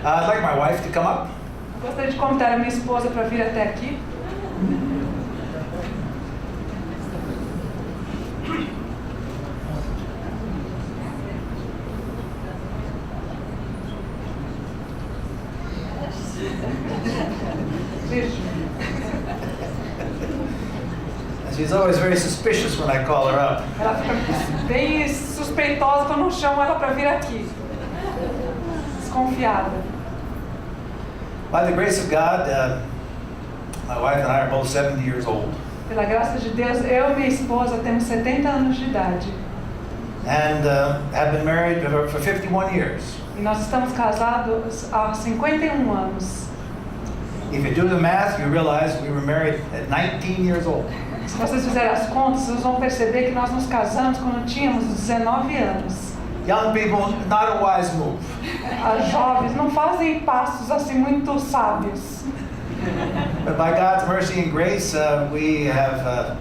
I'd like my wife to come up. Eu gostaria de convidar a minha esposa para vir até aqui. She's always very suspicious when I call her up. Ela fica bem suspeitosa quando eu chamo ela para vir aqui. Desconfiada. By the grace of God, my wife and I are both 70 years old. Pela graça de Deus, eu e minha esposa temos 70 anos de idade. And have been married for 51 years. E nós estamos casados há 51 anos. If you do the math, you realize we were married at 19 years old. Se vocês fizerem as contas, vocês vão perceber que nós nos casamos quando tínhamos 19 anos. Young people, not a wise move. As jovens não fazem passos assim muito sábios. But by God's mercy and grace, we have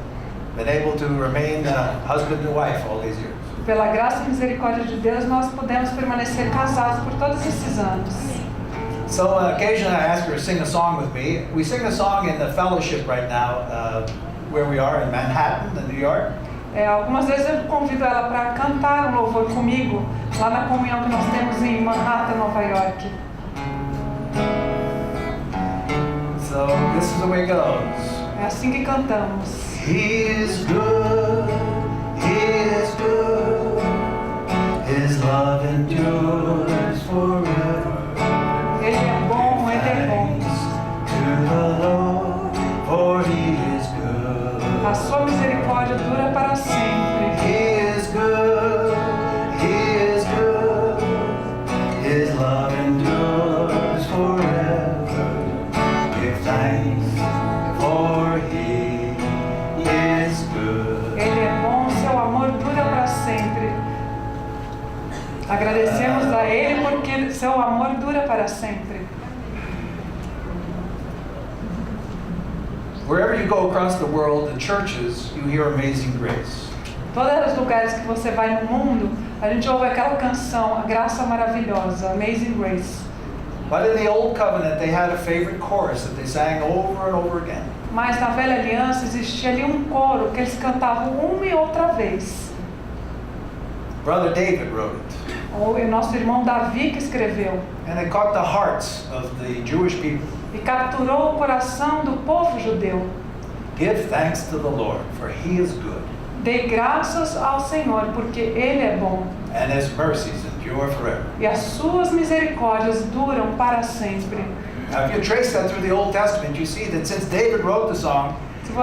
been able to remain husband and wife all these years. Pela graça e misericórdia de Deus, nós podemos permanecer casados por todos esses anos. So occasionally I ask her to sing a song with me. We sing a song in the fellowship right now, where we are in Manhattan, in New York. Algumas vezes eu convido ela para cantar um louvor comigo, lá na comunhão que nós temos em Manhattan, Nova York. So this is the way it goes. É assim que cantamos. He is good, He is good, His love endures forever. Ele é bom, Ele é bom. To the Lord, for He is good. A sua misericórdia dura para sempre. He is good, He is good, His love endures forever. Give thanks, for He is good. Ele é bom, seu amor dura para sempre. Agradecemos a Ele porque seu amor dura para sempre. Wherever you go across the world, in churches, you hear Amazing Grace. Todos os lugares que você vai no mundo, a gente ouve aquela canção, A Graça Maravilhosa, Amazing Grace. But in the Old Covenant, they had a favorite chorus that they sang over and over again. Mas na Velha Aliança existia ali um coro que eles cantavam uma e outra vez. Brother David wrote it. O nosso irmão Davi que escreveu. And it caught the hearts of the Jewish people. E capturou o coração do povo judeu. Give thanks to the Lord, for He is good. Dê graças ao Senhor, porque Ele é bom. And His mercies endure forever. E as suas misericórdias duram para sempre. Now, if you trace that through the Old Testament, you see that since David wrote the song,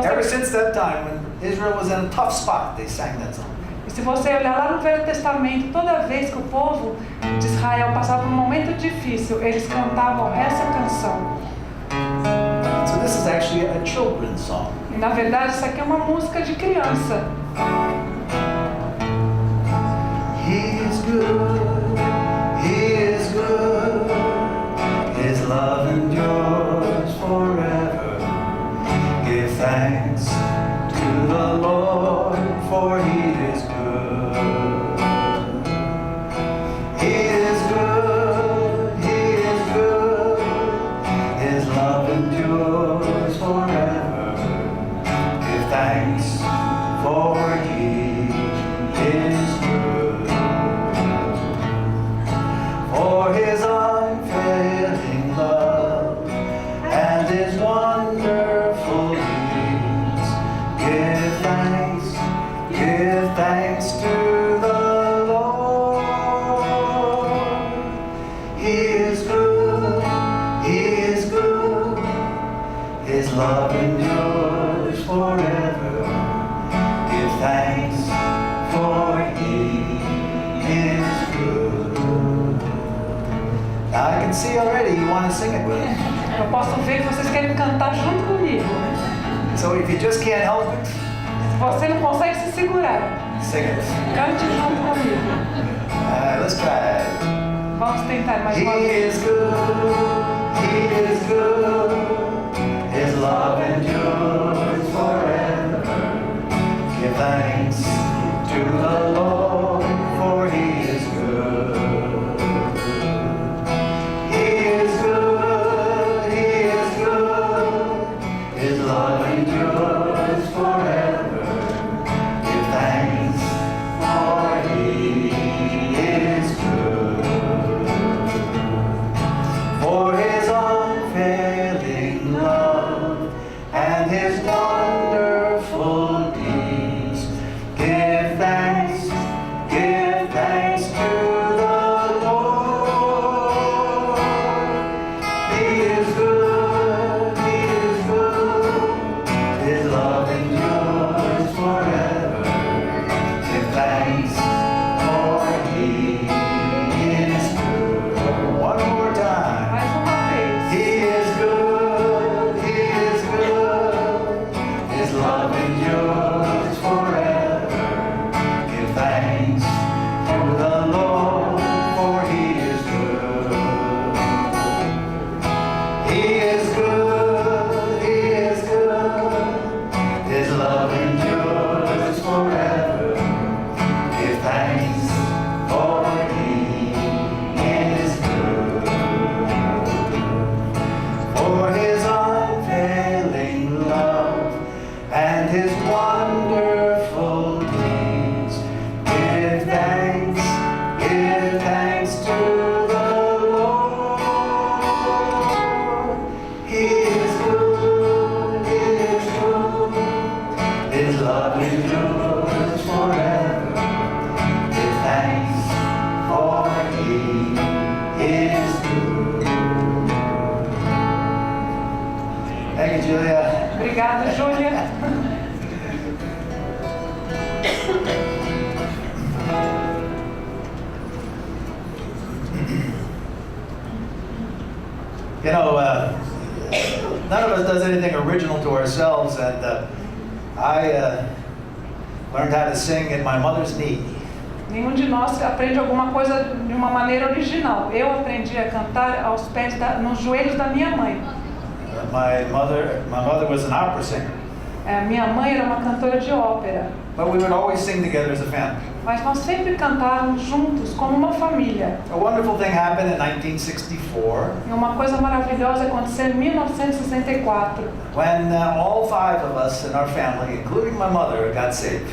ever since that time when Israel was in a tough spot, they sang that song. E se você olhar lá no Velho Testamento, toda vez que o povo de Israel passava por um momento difícil, eles cantavam essa canção. So this is actually a children's song. E na verdade isso aqui é uma música de criança. He is good, He is good, His love endures forever. Give thanks to the Lord, for He is good. He is good, He is good, His love endures forever. Give thanks, for He is good. For His unfailing love and His wonderful deeds. Give thanks to the Lord. He is good, He is good, His love endures forever. Give thanks, for He is good. Now I can see already you want to sing it with us. Eu posso ver que vocês querem cantar junto comigo. So if you just can't help it, Se você não consegue se segurar, sing it. cante junto comigo. Let's try it. Vamos tentar mais He uma vez. is good, He is good, His love endures forever. Give thanks to the Lord, for He is good. He Julia. Obrigada, Júlia. You know, none of us does anything original to ourselves, and I learned how to sing at my mother's knee. Nenhum de nós aprende alguma coisa de uma maneira original. Eu aprendi a cantar aos pés nos joelhos da minha mãe. My mother was an opera singer, Minha mãe era uma cantora de ópera. but we would always sing together as a family. Mas nós sempre cantávamos juntos, como uma família. A wonderful thing happened in 1964 E uma coisa maravilhosa aconteceu em 1964. when all 5 of us in our family, including my mother, got saved.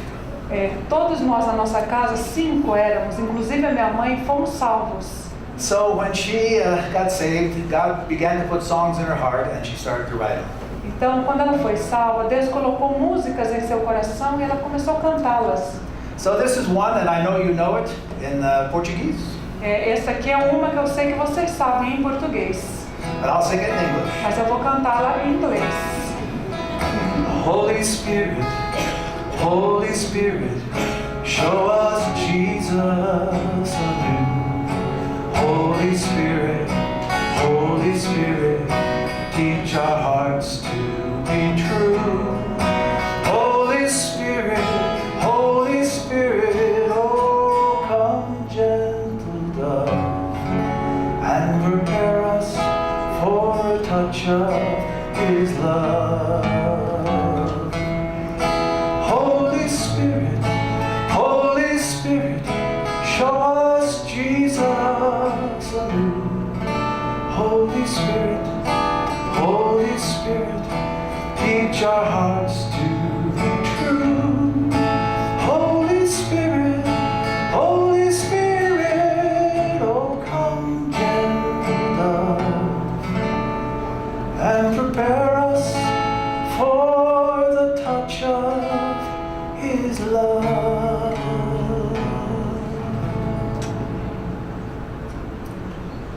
Todos nós na nossa casa, 5 éramos, inclusive a minha mãe, fomos salvos. So when she got saved, God began to put songs in her heart, and she started to write them. Então, quando ela foi salva, Deus colocou músicas em seu coração e ela começou a cantá-las. So this is one, and I know you know it, in Portuguese, Essa aqui é uma que eu sei que vocês sabem em português, but I'll sing it in English. mas eu vou cantá-la em inglês. Holy Spirit, Holy Spirit, show us Jesus anew. Holy Spirit, Holy Spirit, teach our hearts to be true. Holy Spirit, Holy Spirit, oh come gentle dove, and prepare us for a touch of His love. Holy Spirit, Holy Spirit, show us Jesus anew. Holy Spirit, Holy Spirit, teach our hearts to be true. Holy Spirit, Holy Spirit, oh come gentle dove, and prepare us for the touch of His love.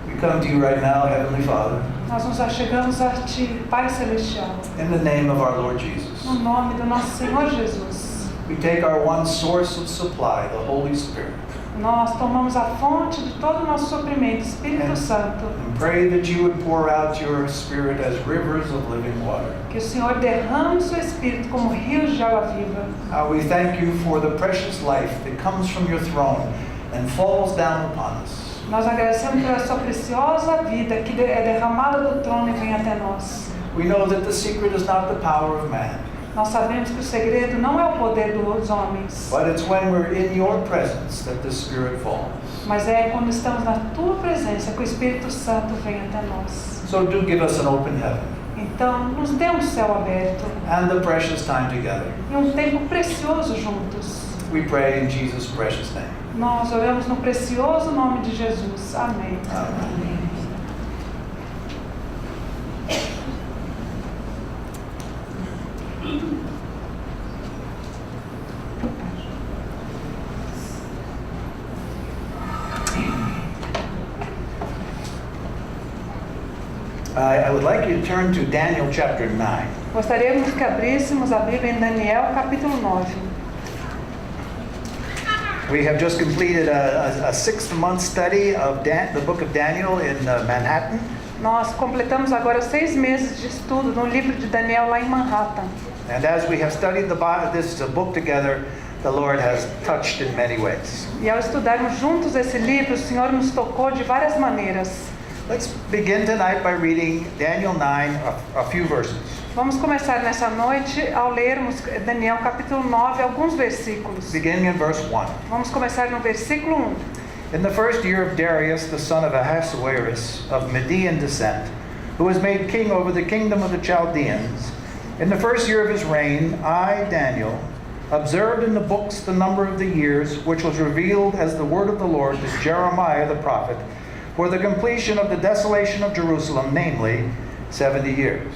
We come to you right now, Heavenly Father, Nós nos achegamos a Ti, Pai Celestial, in the name of our Lord Jesus. no nome do nosso Senhor Jesus. We take our one source of supply, the Holy Spirit, Nós tomamos a fonte de todo o nosso suprimento, Espírito Santo, and pray that you would pour out your Spirit as rivers of living water. que o Senhor derrame o seu Espírito como rios de água viva. We thank you for the precious life that comes from your throne and falls down upon us. Nós agradecemos pela sua preciosa vida que é derramada do trono e vem até nós. We know that the secret is not the power of man, Nós sabemos que o segredo não é o poder dos homens, but it's when we're in your presence that the Spirit falls. mas é quando estamos na tua presença que o Espírito Santo vem até nós. So do give us an open heaven Então, nos dê um céu aberto and the precious time together. e um tempo precioso juntos. We pray in Jesus' precious name. Nós oramos no precioso nome de Jesus. Amém. Amen. I would like you to turn to Daniel chapter 9. Gostaríamos que abríssemos a Bíblia em Daniel, capítulo 9. We have just completed a 6-month study of the book of Daniel in Manhattan. Nós completamos agora 6 meses de estudo no livro de Daniel lá em Manhattan. And as we have studied this book together, the Lord has touched in many ways. E ao estudarmos juntos esse livro, o Senhor nos tocou de várias maneiras. Let's begin tonight by reading Daniel 9, a few verses. Vamos começar nessa noite ao lermos Daniel capítulo 9, alguns versículos. Beginning in verse 1. Vamos começar no versículo 1. In the first year of Darius, the son of Ahasuerus, of Median descent, who was made king over the kingdom of the Chaldeans, in the first year of his reign, I, Daniel, observed in the books the number of the years which was revealed as the word of the Lord to Jeremiah the prophet, for the completion of the desolation of Jerusalem, namely 70 years.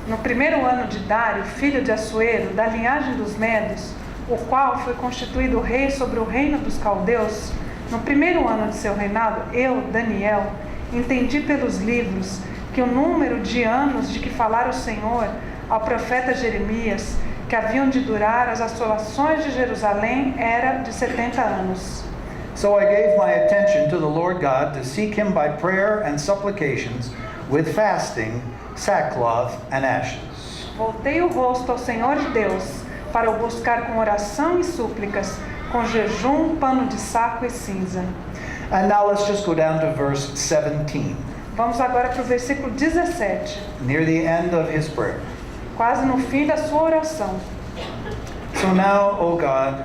No primeiro ano de Dário, filho de Assuero, da linhagem dos Medos, o qual foi constituído rei sobre o reino dos caldeus, no primeiro ano de seu reinado, eu, Daniel, entendi pelos livros que o número de anos de que falara o Senhor ao profeta Jeremias que haviam de durar as assolações de Jerusalém era de 70 anos. So I gave my attention to the Lord God to seek him by prayer and supplications with fasting, sackcloth, and ashes. Voltei o rosto ao Senhor Deus para o buscar com oração e súplicas, com jejum, pano de saco e cinza. And now let's just go down to verse 17, Vamos agora para o versículo 17, near the end of his prayer. quase no fim da sua oração. So now, O God,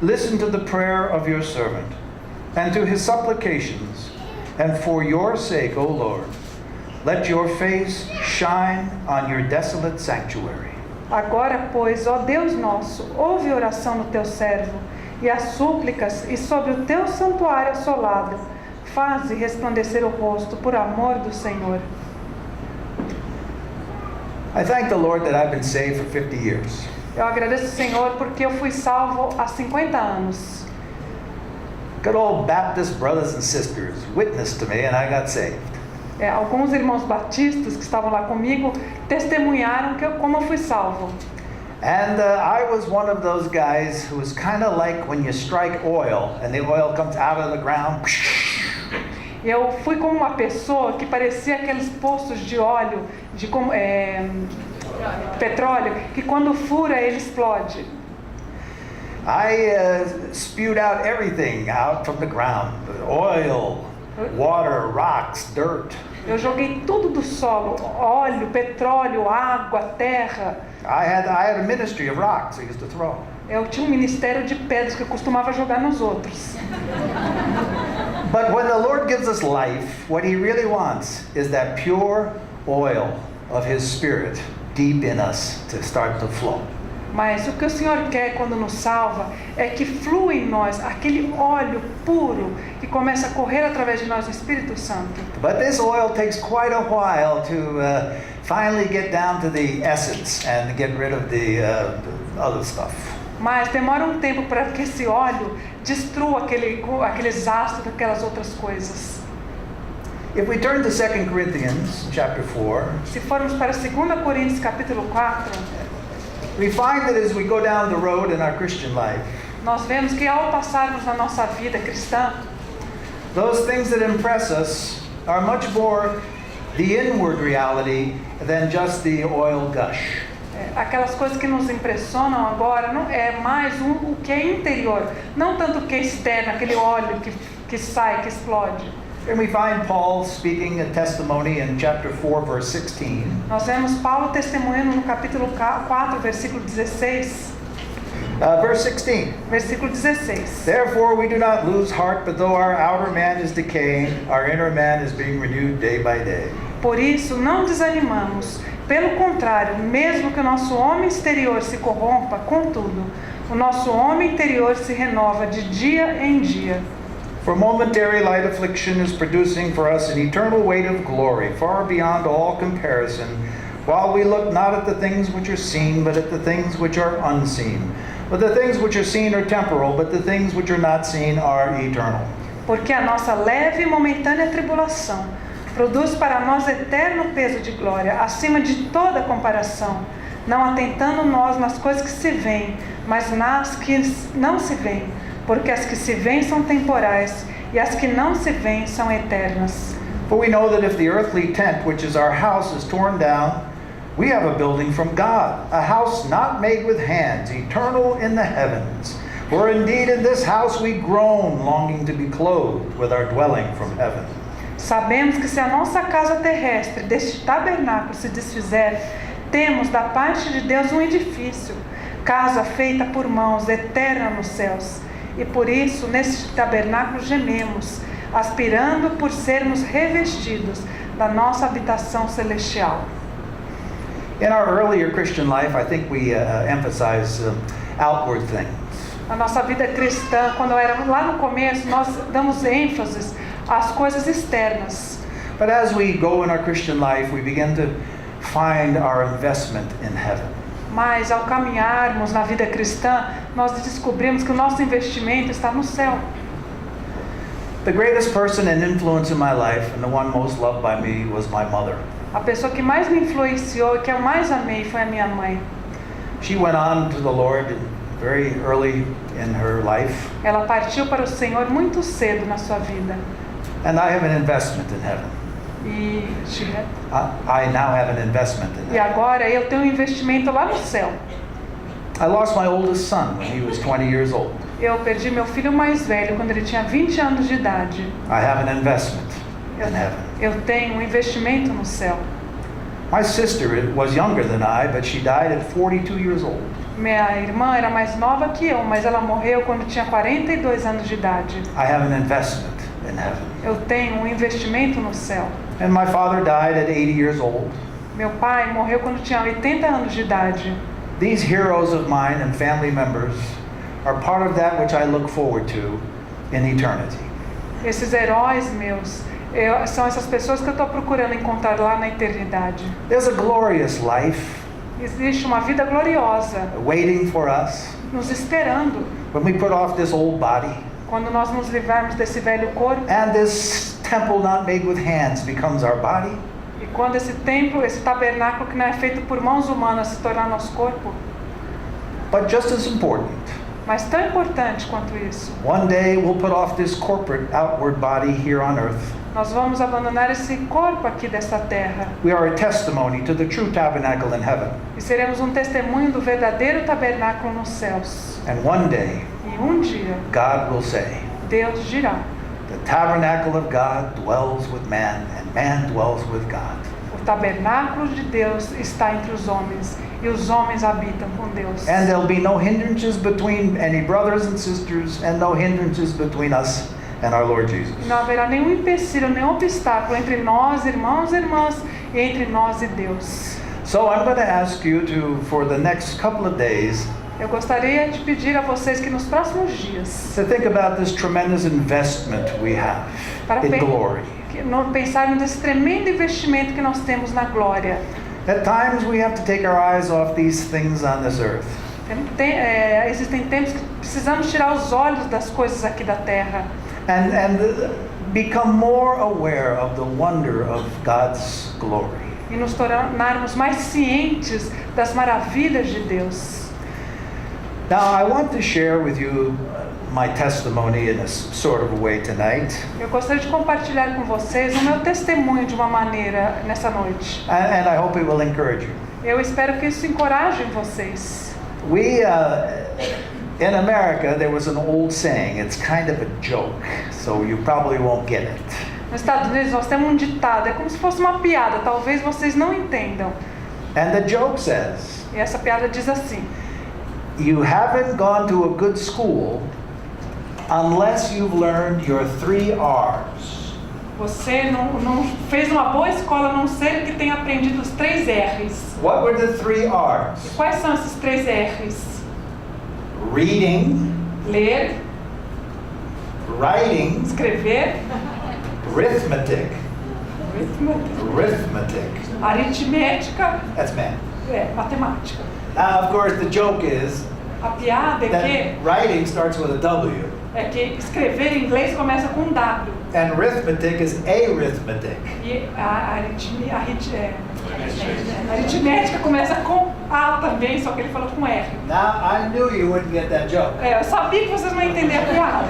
listen to the prayer of your servant, and to his supplications, and for your sake, O Lord, let your face shine on your desolate sanctuary. Agora, pois, ó Deus nosso, ouve a oração do teu servo e as súplicas, e sobre o teu santuário assolado, faze resplandecer o rosto por amor do Senhor. I thank the Lord that I've been saved for 50 years. Eu agradeço ao Senhor porque eu fui salvo há 50 anos. Good old Baptist brothers and sisters witnessed to me and I got saved. Alguns irmãos batistas que estavam lá comigo testemunharam como eu fui salvo. And I was one of those guys who was kind of like when you strike oil and the oil comes out of the ground. Eu fui como uma pessoa que parecia aqueles poços de óleo, petróleo, que quando fura ele explode. I spewed out everything out from the ground. Oil, water, rocks, dirt. Eu joguei tudo do solo, óleo, petróleo, água, terra. I had a ministry of rocks I used to throw. Eu tinha um ministério de pedras que eu costumava jogar nos outros. But when the Lord gives us life, what he really wants is that pure oil of his Spirit deep in us to start to flow. Mas o que o Senhor quer quando nos salva é que flua em nós aquele óleo puro que começa a correr através de nós, o Espírito Santo. But this oil takes quite a while to finally get down to the essence and get rid of the other stuff. Mas demora um tempo para que esse óleo destrua aqueles astros, aquelas outras coisas. If we turn to 2 Corinthians chapter 4, Se formos para 2 Coríntios capítulo 4, we find that as we go down the road in our Christian life, nós vemos que ao passarmos na nossa vida cristã, those things that impress us are much more the inward reality than just the oil gush. aquelas coisas que nos impressionam agora não é mais o que é interior, não tanto o que é externo, aquele óleo que sai, que explode. And we find Paul speaking a testimony in chapter 4, verse 16. Nós vemos Paulo testemunhando no capítulo 4, versículo 16. Verse 16. Versículo 16. Therefore we do not lose heart, but though our outer man is decaying, our inner man is being renewed day by day. Por isso não desanimamos. Pelo contrário, mesmo que o nosso homem exterior se corrompa, contudo, o nosso homem interior se renova de dia em dia. For momentary light affliction is producing for us an eternal weight of glory, far beyond all comparison, while we look not at the things which are seen, but at the things which are unseen. But the things which are seen are temporal, but the things which are not seen are eternal. Porque a nossa leve e momentânea tribulação produz para nós eterno peso de glória, acima de toda comparação, não atentando nós nas coisas que se veem, mas nas que não se veem. Porque as que se veem são temporais, e as que não se veem são eternas. For we know that if the earthly tent, which is our house, is torn down, we have a building from God, a house not made with hands, eternal in the heavens. For indeed in this house we groan, longing to be clothed with our dwelling from heaven. Sabemos que se a nossa casa terrestre deste tabernáculo se desfizer, temos da parte de Deus um edifício, casa feita por mãos, eterna nos céus. E por isso, neste tabernáculo gememos, aspirando por sermos revestidos da nossa habitação celestial. In our earlier Christian life, I think we emphasize outward things. Na nossa vida cristã, quando éramos lá no começo, nós damos ênfase às coisas externas. But as we go in our Christian life, we begin to find our investment in heaven. Mas ao caminharmos na vida cristã, nós descobrimos que o nosso investimento está no céu. The greatest person and influence in my life, and the one most loved by me, was my mother. A pessoa que mais me influenciou e que eu mais amei foi a minha mãe. She went on to the Lord very early in her life, Ela partiu para o Senhor muito cedo na sua vida. and I have an investment in heaven. E, I now have an investment in e heaven. agora eu tenho um investimento lá no céu. I lost my oldest son when he was 20 years old. Eu perdi meu filho mais velho quando ele tinha 20 anos de idade. I have an investment in heaven. Eu tenho um investimento no céu. My sister was younger than I, but she died at 42 years old. Minha irmã era mais nova que eu, mas ela morreu quando tinha 42 anos de idade. I have an investment in heaven. Eu tenho um investimento no céu. And my father died at 80 years old. Meu pai morreu quando tinha 80 anos de idade. These heroes of mine and family members are part of that which I look forward to in eternity. Esses heróis meus são essas pessoas que eu estou procurando encontrar lá na eternidade. There's a glorious life Existe uma vida gloriosa waiting for us nos esperando when we put off this old body quando nós nos livrarmos desse velho corpo and this temple not made with hands becomes our body. e quando esse templo, esse tabernáculo que não é feito por mãos humanas se tornar nosso corpo. But just as important, Mas tão importante quanto isso, one day we'll put off this corporate outward body here on earth. nós vamos abandonar esse corpo aqui desta terra We are a testimony to the true tabernacle in heaven. e seremos um testemunho do verdadeiro tabernáculo nos céus. And one day E um dia God will say, Deus dirá: the tabernacle of God dwells with man and man dwells with God. o tabernáculo de Deus está entre os homens e os homens habitam com Deus. And there'll be no hindrances between any brothers and sisters and no hindrances between us and our Lord Jesus. Não haverá nenhum empecilho, nenhum obstáculo entre nós, irmãos e irmãs, e entre nós e Deus. So I'm going to ask you to, for the next couple of days, Eu gostaria de pedir a vocês que nos próximos dias, to think about this tremendous investment we have para in glory. pensarmos nesse tremendo investimento que nós temos na glória. At times we have to take our eyes off these things on this earth. Existem tempos que precisamos tirar os olhos das coisas aqui da terra And become more aware of the wonder of God's glory. e nos tornarmos mais cientes das maravilhas de Deus. Now I want to share with you my testimony in a sort of a way tonight. Eu gostaria de compartilhar com vocês o meu testemunho de uma maneira nessa noite. And I hope it will encourage you. Eu espero que isso encoraje vocês. We, in America, there was an old saying, it's kind of a joke, so you probably won't get it. Nos Estados Unidos nós temos um ditado, é como se fosse uma piada, talvez vocês não entendam. And the joke says, E essa piada diz assim: you haven't gone to a good school unless you've learned your 3 R's. você não fez uma boa escola a não ser que tenha aprendido os 3 R's. What were the 3 R's? Quais são esses 3 R's? Reading, Ler, writing, escrever, arithmetic. aritmética, That's math. matemática. Now, of course, the joke is A piada that é writing starts with a W, que escrever em inglês começa com um W. and arithmetic is arithmetic. E a aritmética começa com A também, só que ele falou com R. Now, I knew you wouldn't get that joke. Eu sabia que vocês não entenderam a piada.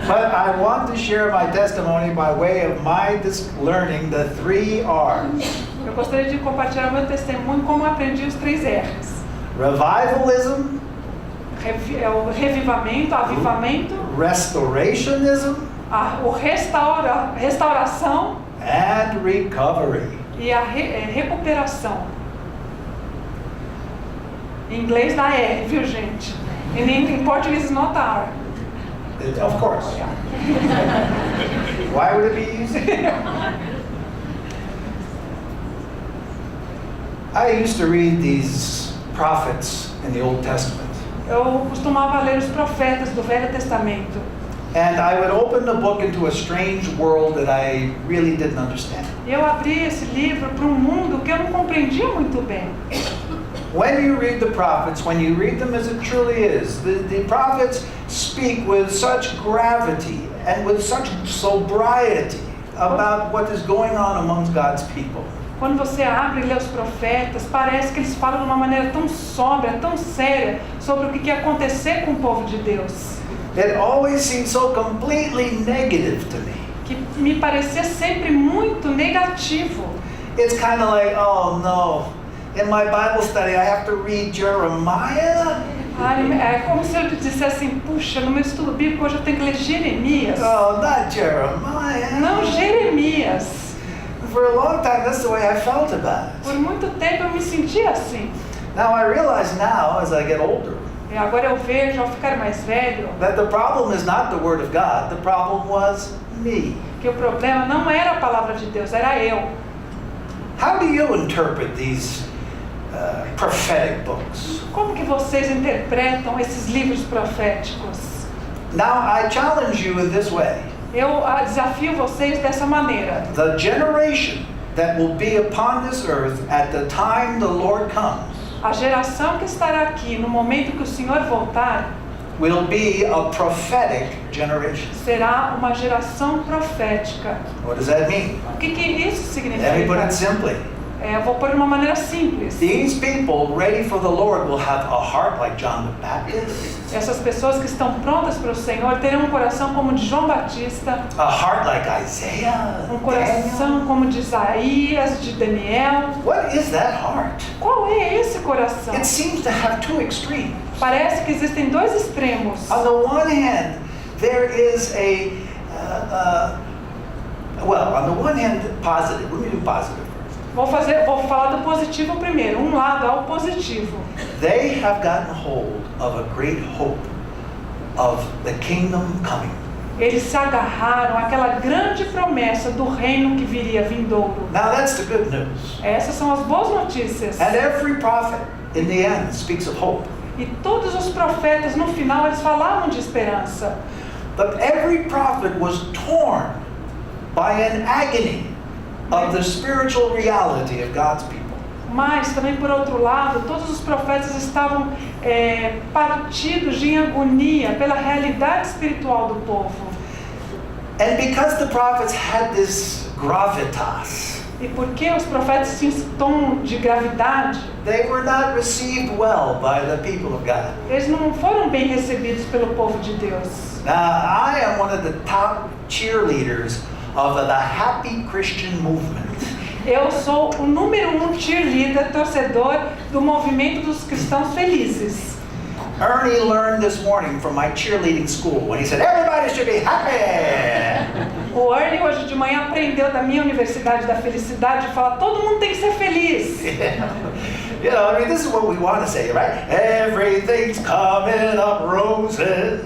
But I want to share my testimony by way of my learning the 3 R's. Eu gostaria de compartilhar meu testemunho como eu aprendi os 3 R's. Revivalism, O revivamento, avivamento, restorationism, restauração and recovery. e a recuperação. Em inglês dá R, viu, gente? Em português não dá R. Of course. Why would it be easy? I used to read these prophets in the Old Testament. Eu costumava ler os profetas do Velho Testamento. And I would open the book into a strange world that I really didn't understand. E eu abri esse livro para um mundo que eu não compreendia muito bem. When you read the prophets, when you read them as it truly is, the prophets speak with such gravity and with such sobriety about what is going on amongst God's people. Quando você abre e lê os profetas, parece que eles falam de uma maneira tão sóbria, tão séria, sobre o que ia acontecer com o povo de Deus. It always seems so completely negative to me. Que me parecia sempre muito negativo. It's kind of like, oh no, in my Bible study I have to read Jeremiah? É como se eu dissesse assim, puxa, no meu estudo bíblico hoje eu tenho que ler Jeremias. Oh, not Jeremiah. Não Jeremias. For a long time, that's the way I felt about it. Por muito tempo eu me sentia assim. Now I realize now, as I get older, E agora eu vejo, ao ficar mais velho, that the problem is not the Word of God, the problem was me. que o problema não era a palavra de Deus, era eu. How do you interpret these prophetic books? Como que vocês interpretam esses livros proféticos? Now I challenge you in this way. Eu desafio vocês dessa maneira. The generation that will be upon this earth at the time the Lord comes A geração que estará aqui no momento que o Senhor voltar will be a prophetic generation. será uma geração profética. What does that mean? O que isso significa? Let me put it simply. Eu vou pôr de uma maneira simples. These people ready for the Lord will have a heart like John the Baptist, Essas pessoas que estão prontas para o Senhor terão um coração como de João Batista, a heart like Isaiah, um Daniel. coração como de Isaías, de Daniel. What is that heart? Qual é esse coração? It seems to have two extremes. Parece que existem dois extremos. On the one hand, there is on the one hand, positive. Let me do positive first. Vou falar do positivo primeiro. Um lado é o positivo. They have gotten hold of a great hope of the kingdom coming. Eles se agarraram àquela grande promessa do reino que viria vindouro. Now that's the good news. Essas são as boas notícias. And every prophet in the end speaks of hope. E todos os profetas no final eles falavam de esperança. But every prophet was torn by an agony of the spiritual reality of God's people. Mas também por outro lado, todos os profetas estavam partidos em agonia pela realidade espiritual do povo. And because the prophets had this gravitas, E porque os profetas tinham esse tom de gravidade, they were not received well by the people of God. eles não foram bem recebidos pelo povo de Deus. Now, I am one of the top cheerleaders of the Happy Christian movement. Eu sou o número 1 cheerleader, torcedor do movimento dos cristãos felizes. Ernie learned this morning from my cheerleading school when he said, everybody should be happy. O Ernie hoje de manhã aprendeu da minha Universidade da Felicidade de falar todo mundo tem que ser feliz. You know, I mean, this is what we want to say, right? Everything's coming up roses.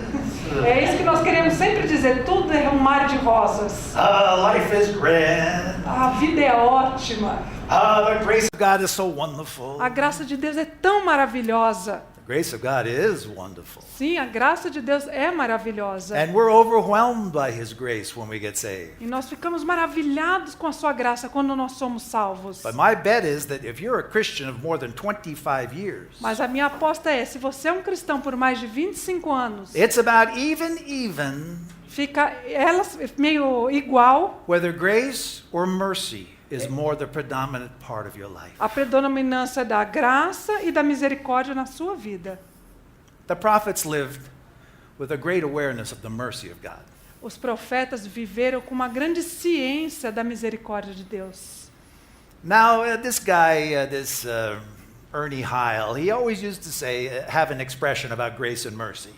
É isso que nós queremos sempre dizer, tudo é um mar de rosas. Life is grand. A vida é ótima. The grace of God is so wonderful. A graça de Deus é tão maravilhosa. The grace of God is wonderful. Sim, a graça de Deus é maravilhosa. And we're overwhelmed by His grace when we get saved. E nós ficamos maravilhados com a sua graça quando nós somos salvos. But my bet is that if you're a Christian of more than 25 years, Mas a minha aposta é, se você é um cristão por mais de 25 anos, it's about even, fica elas meio igual. whether grace or mercy is more the predominant part of your life. A predominância da graça e da misericórdia na sua vida. The prophets lived with a great awareness of the mercy of God. Os profetas viveram com uma grande ciência da misericórdia de Deus. Now, this guy, Ernie Heil, he always used to say, have an expression about grace and mercy.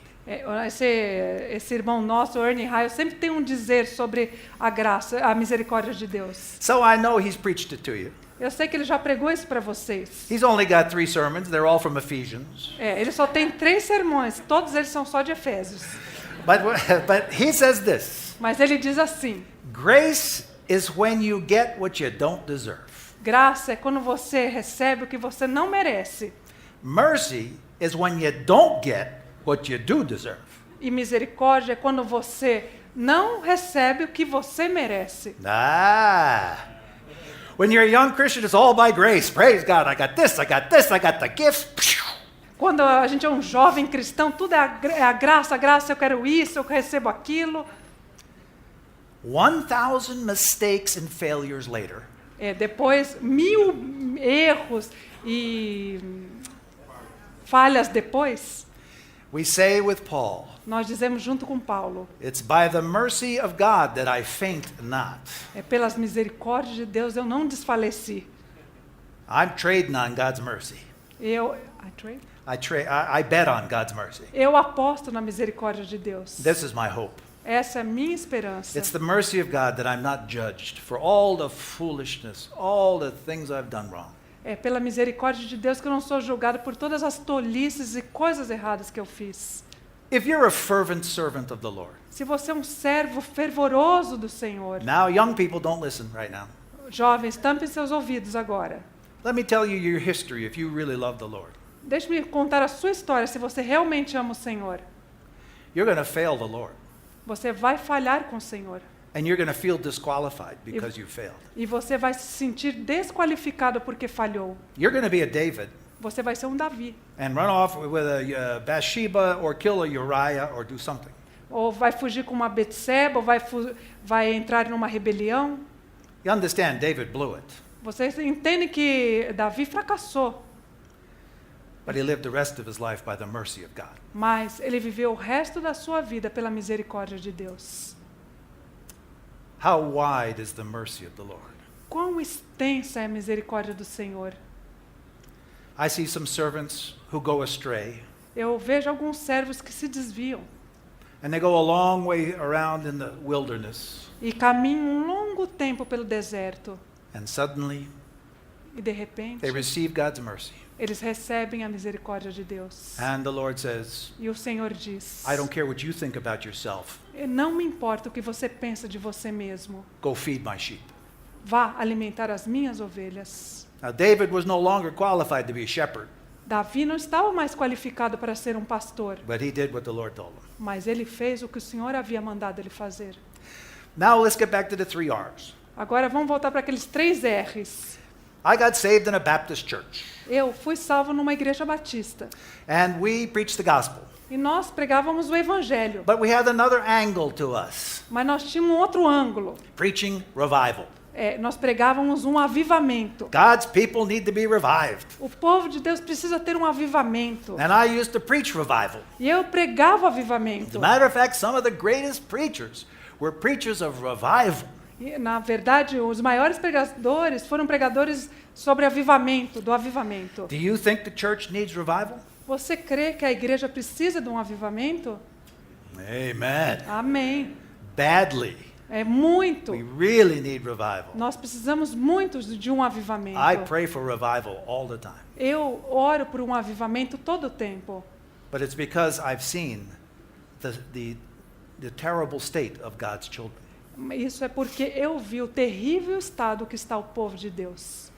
Esse irmão nosso, Ernie Heil, sempre tem um dizer sobre a graça, a misericórdia de Deus. So I know he's preached it to you. Eu sei que ele já pregou isso para vocês. He's only got 3 sermons. They're all from Ephesians. Ele só tem 3 sermões, todos eles são só de Efésios. But he says this. Mas ele diz assim: Grace is when you get what you don't deserve. graça é quando você recebe o que você não merece. Mercy is when you don't get what you do deserve. E misericórdia é quando você não recebe o que você merece. When you're a young Christian, it's all by grace. Praise God. I got this, I got this, I got the gifts. Quando a gente é um jovem cristão, tudo é a graça, eu quero isso, eu recebo aquilo. 1,000 mistakes and failures later, Depois, 1000 erros e falhas depois, we say with Paul, nós dizemos junto com Paulo, it's by the mercy of God that I faint not. pelas misericórdias de Deus eu não desfaleci. I'm trading on God's mercy. I bet on God's mercy. Eu aposto na misericórdia de Deus. This is my hope. Essa é a minha esperança. It's the mercy of God that I'm not judged for all the foolishness, all the things I've done wrong. É pela misericórdia de Deus que eu não sou julgado por todas as tolices e coisas erradas que eu fiz. If you're a fervent servant of the Lord, Se você é um servo fervoroso do Senhor, now young people don't listen right now. jovens, tampem seus ouvidos agora. Let me tell you your history if you really love the Lord. Deixe-me contar a sua história se você realmente ama o Senhor. You're going to fail the Lord. Você vai falhar com o Senhor. And you're going to feel disqualified because you failed. E você vai se sentir desqualificado porque falhou. You're going to be a David Você vai ser um Davi. and run off with a Bathsheba or kill a Uriah or do something. Ou vai fugir com uma Betseba, ou vai entrar numa rebelião. You understand, David blew it. Vocês entendem que Davi fracassou, But he lived the rest of his life by the mercy of God. mas ele viveu o resto da sua vida pela misericórdia de Deus. How wide is the mercy of the Lord? Quão extensa é a misericórdia do Senhor. I see some servants who go astray, Eu vejo alguns servos que se desviam and they go a long way around in the wilderness, e caminham um longo tempo pelo deserto. and suddenly E de repente, they receive God's mercy. eles recebem a misericórdia de Deus. And the Lord says, E o Senhor diz, I don't care what you think about yourself. não me importa o que você pensa de você mesmo. Go feed my sheep. Vá alimentar as minhas ovelhas. Now, David was no longer qualified to be a shepherd, Davi não estava mais qualificado para ser um pastor, but he did what the Lord told him. mas ele fez o que o Senhor havia mandado ele fazer. Now, let's get back to the 3 R's. Agora vamos voltar para aqueles 3 R's. I got saved in a Baptist church, Eu fui salvo numa igreja batista and we preached the gospel. e nós pregávamos o evangelho, But we had another angle to us, mas nós tínhamos um outro ângulo. preaching revival. Nós pregávamos um avivamento. God's people need to be revived. O povo de Deus precisa ter um avivamento. And I used to preach revival. E eu pregava As avivamento. a matter of fact, some of the greatest preachers were preachers of revival. E, na verdade, os maiores pregadores foram pregadores sobre avivamento, do avivamento. Do you think the church needs revival? Você crê que a igreja precisa de um avivamento? Amen. Amém. Badly. É muito. We really need revival. Nós precisamos muito de um avivamento. I pray for revival all the time. Eu oro por um avivamento todo o tempo. But it's because I've seen the terrible state of God's children. Isso é porque eu vi o terrível estado que está o povo de Deus.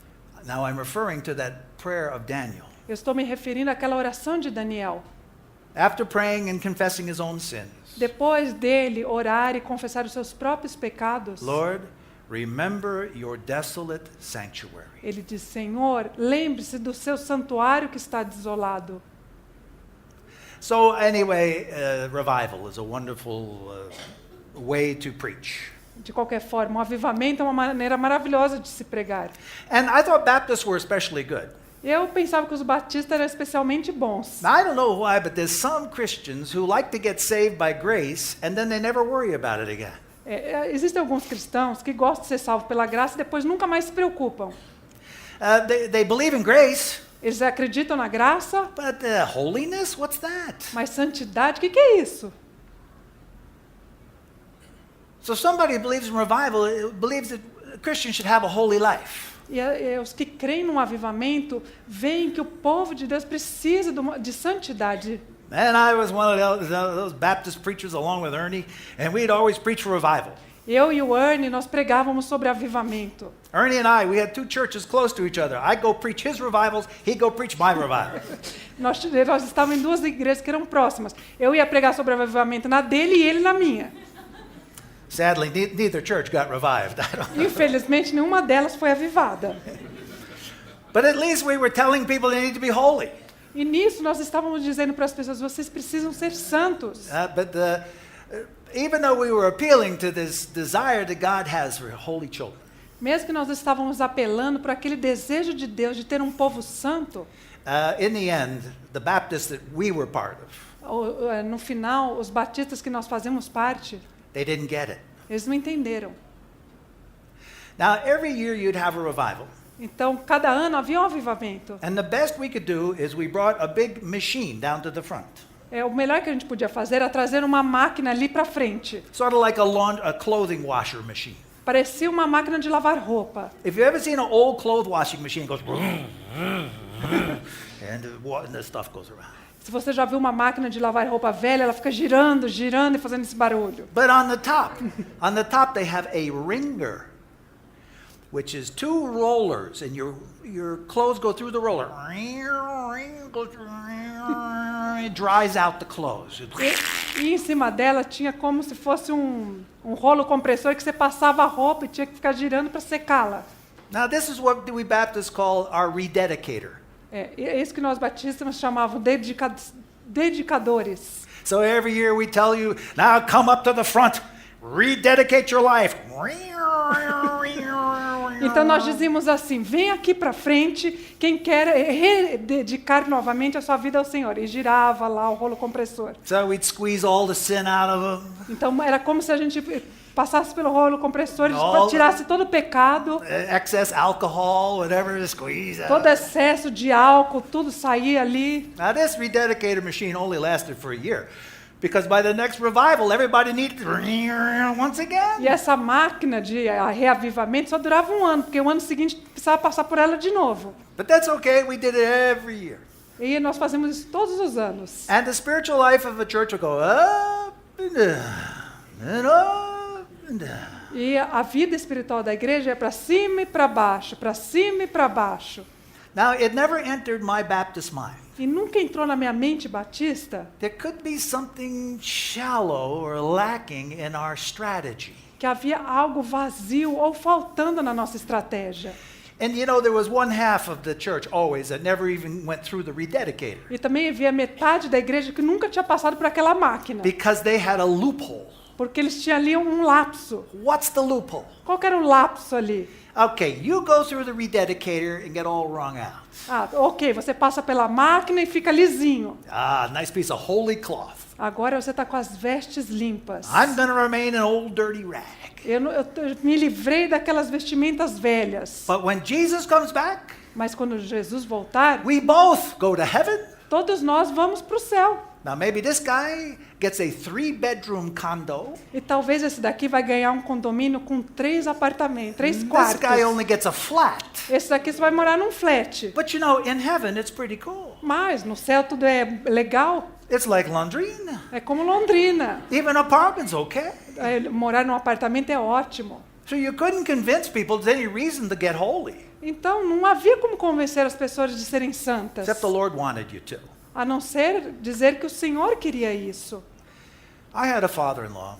Now I'm referring to that prayer of Daniel. Eu estou me referindo àquela oração de Daniel. After praying and confessing his own sins, Depois dele orar e confessar os seus próprios pecados, Lord, remember your desolate sanctuary. ele diz: Senhor, lembre-se do seu santuário que está desolado. So anyway, revival is a wonderful way to preach. De qualquer forma, o avivamento é uma maneira maravilhosa de se pregar. And I thought Baptists were especially good. Eu pensava que os batistas eram especialmente bons. Now, I don't know why, but there's some Christians who like to get saved by grace and then they never worry about it again. Existem alguns cristãos que gostam de ser salvos pela graça e depois nunca mais se preocupam. They believe in grace, Eles acreditam na graça, but holiness, what's that? mas santidade, o que é isso? So somebody who believes in revival believes that Christians should have a holy life. E os que creem num avivamento veem que o povo de Deus precisa de santidade. And I was one of those Baptist preachers along with Ernie, and we'd always preach for revival. Eu e o Ernie, nós pregávamos sobre avivamento. Ernie and I, we had 2 churches close to each other. I'd go preach his revivals, he'd go preach my revival. Nós estávamos em 2 igrejas que eram próximas. Eu ia pregar sobre avivamento na dele e ele na minha. Sadly, neither church got revived. Infelizmente, nenhuma delas foi avivada. But at least we were telling people they need to be holy. E nisso nós estávamos dizendo para as pessoas: vocês precisam ser santos. even though we were appealing to this desire that God has for holy children, Mesmo que nós estávamos apelando por aquele desejo de Deus de ter um povo santo, in the end, the Baptists that we were part of, no final, os batistas que nós fazemos parte, they didn't get it. eles não entenderam. Now, every year you'd have a revival. Então, cada ano havia um avivamento. And the best we could do is we brought a big machine down to the front. O melhor que a gente podia fazer era trazer uma máquina ali para frente. Sort of like a clothing washer machine. Parecia uma máquina de lavar roupa. If you've ever seen an old clothes washing machine, it goes and the stuff goes around. Se você já viu uma máquina de lavar roupa velha, ela fica girando, girando e fazendo esse barulho. But on the top they have a wringer, which is two rollers, and your clothes go through the roller. It dries out the clothes. E em cima dela tinha como se fosse um rolo compressor que você passava a roupa e tinha que ficar girando para secá-la. Now this is what we Baptists call our rededicator. É isso que nós batistas chamavam dedicadores. So every year we tell you, now come up to the front, rededicate your life. Então nós dizíamos assim, vem aqui para frente quem quer rededicar novamente a sua vida ao Senhor. E girava lá o rolo compressor. So we'd squeeze all the sin out of them. Então era como se a gente passasse pelo rolo compressor e tirasse todo o pecado. Excess alcohol, whatever, squeeze out. Todo excesso de álcool, tudo saía ali. Now this rededicator machine only lasted for a year. Because by the next revival, everybody needed once again. E essa máquina de reavivamento só durava um ano, porque o ano seguinte precisava passar por ela de novo. But that's okay, we did it every year. E nós fazemos isso todos os anos. And the spiritual life of a church will go up and down, and up and down. E a vida espiritual da igreja é para cima e para baixo, para cima e para baixo. Now, it never entered my Baptist mind. E nunca entrou na minha mente batista There could be something shallow or lacking in our strategy. que havia algo vazio ou faltando na nossa estratégia. And you know, there was one half of the church always that never even went through the rededicator. E também havia metade da igreja que nunca tinha passado por aquela máquina, Because they had a loophole. porque eles tinham ali um lapso. What's the loophole? Qual que era o lapso ali? Okay, you go through the rededicator and get all wrung out. Ok, você passa pela máquina e fica lisinho. Nice piece of holy cloth. Agora você está com as vestes limpas. I'm going to remain an old dirty rag. Eu me livrei daquelas vestimentas velhas. But when Jesus comes back, Mas quando Jesus voltar, we both go to heaven. todos nós vamos para o céu. Now maybe this guy gets a 3-bedroom condo. E talvez esse daqui vai ganhar um condomínio com 3 apartamentos, 3 This quartos. guy only gets a flat. Esse daqui você vai morar num flat. But you know, in heaven it's pretty cool. Mas no céu tudo é legal. It's like Londrina. É como Londrina. Even apartments okay. Morar num apartamento é ótimo. So you couldn't convince people there's any reason to get holy. Então não havia como convencer as pessoas de serem santas. Except the Lord wanted you to. A não ser dizer que o Senhor queria isso. I had a father-in-law.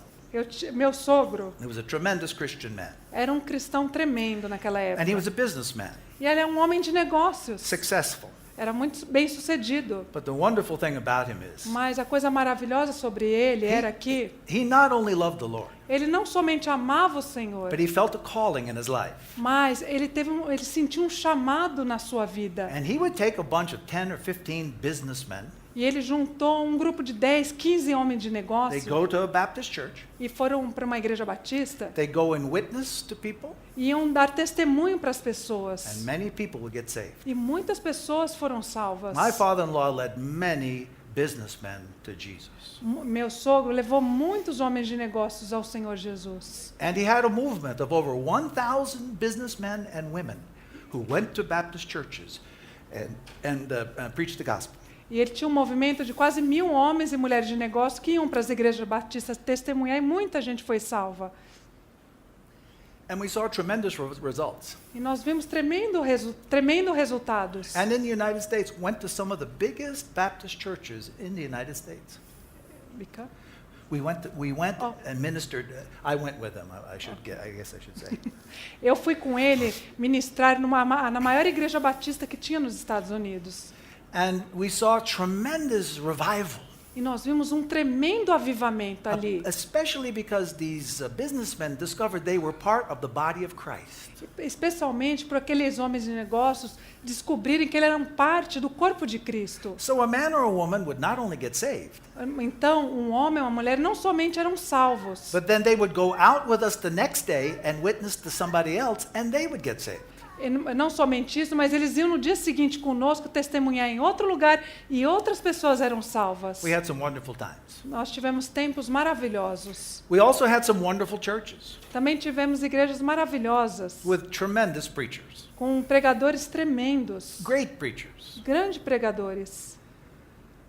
Meu sogro He was a tremendous Christian man. era um cristão tremendo naquela And he época. was a businessman, E ele é um homem de negócios. successful. Era muito bem sucedido. But the wonderful thing about him is Mas a coisa maravilhosa sobre ele era que he not only loved the Lord, ele não somente amava o Senhor, but he felt a calling in his life. mas ele sentiu um chamado na sua vida. And he would take a bunch of 10 or 15 businessmen. E ele juntou um grupo de 10, 15 homens de They negócio go to a Baptist church. e foram para uma igreja batista They go and witness to people. e iam dar testemunho para as And pessoas. many people would get saved. E muitas pessoas foram salvas. My father-in-law led many businessmen to Jesus. Meu sogro levou muitos homens de negócios ao Senhor Jesus. And he had a movement of over 1,000 businessmen and women who went to Baptist churches and preached the gospel. E ele tinha um movimento de quase 1.000 homens e mulheres de negócio que iam para as igrejas batistas testemunhar e muita gente foi salva. And we saw tremendous results. E nós vimos tremendo resultados. And in the United States, went to some of the biggest Baptist churches in the United States. We went and ministered. I went with them. I guess I should say. Eu fui com ele ministrar na maior igreja batista que tinha nos Estados Unidos. And we saw tremendous revival. E E nós vimos um tremendo avivamento ali. Especially because these businessmen discovered they were part of the body of Christ. Especialmente por aqueles homens de negócios descobrirem que eles eram parte do corpo de Cristo. So a man or a woman would not only get saved, Então, um homem e uma mulher não somente eram salvos, but then they would go out with us the next day and witness to somebody else, and they would get saved. e não somente isso, mas eles iam no dia seguinte conosco testemunhar em outro lugar e outras pessoas eram salvas. We had some wonderful times. Nós tivemos tempos maravilhosos. We also had some wonderful churches Também tivemos igrejas maravilhosas, with tremendous preachers, com pregadores tremendos, great preachers. grandes pregadores.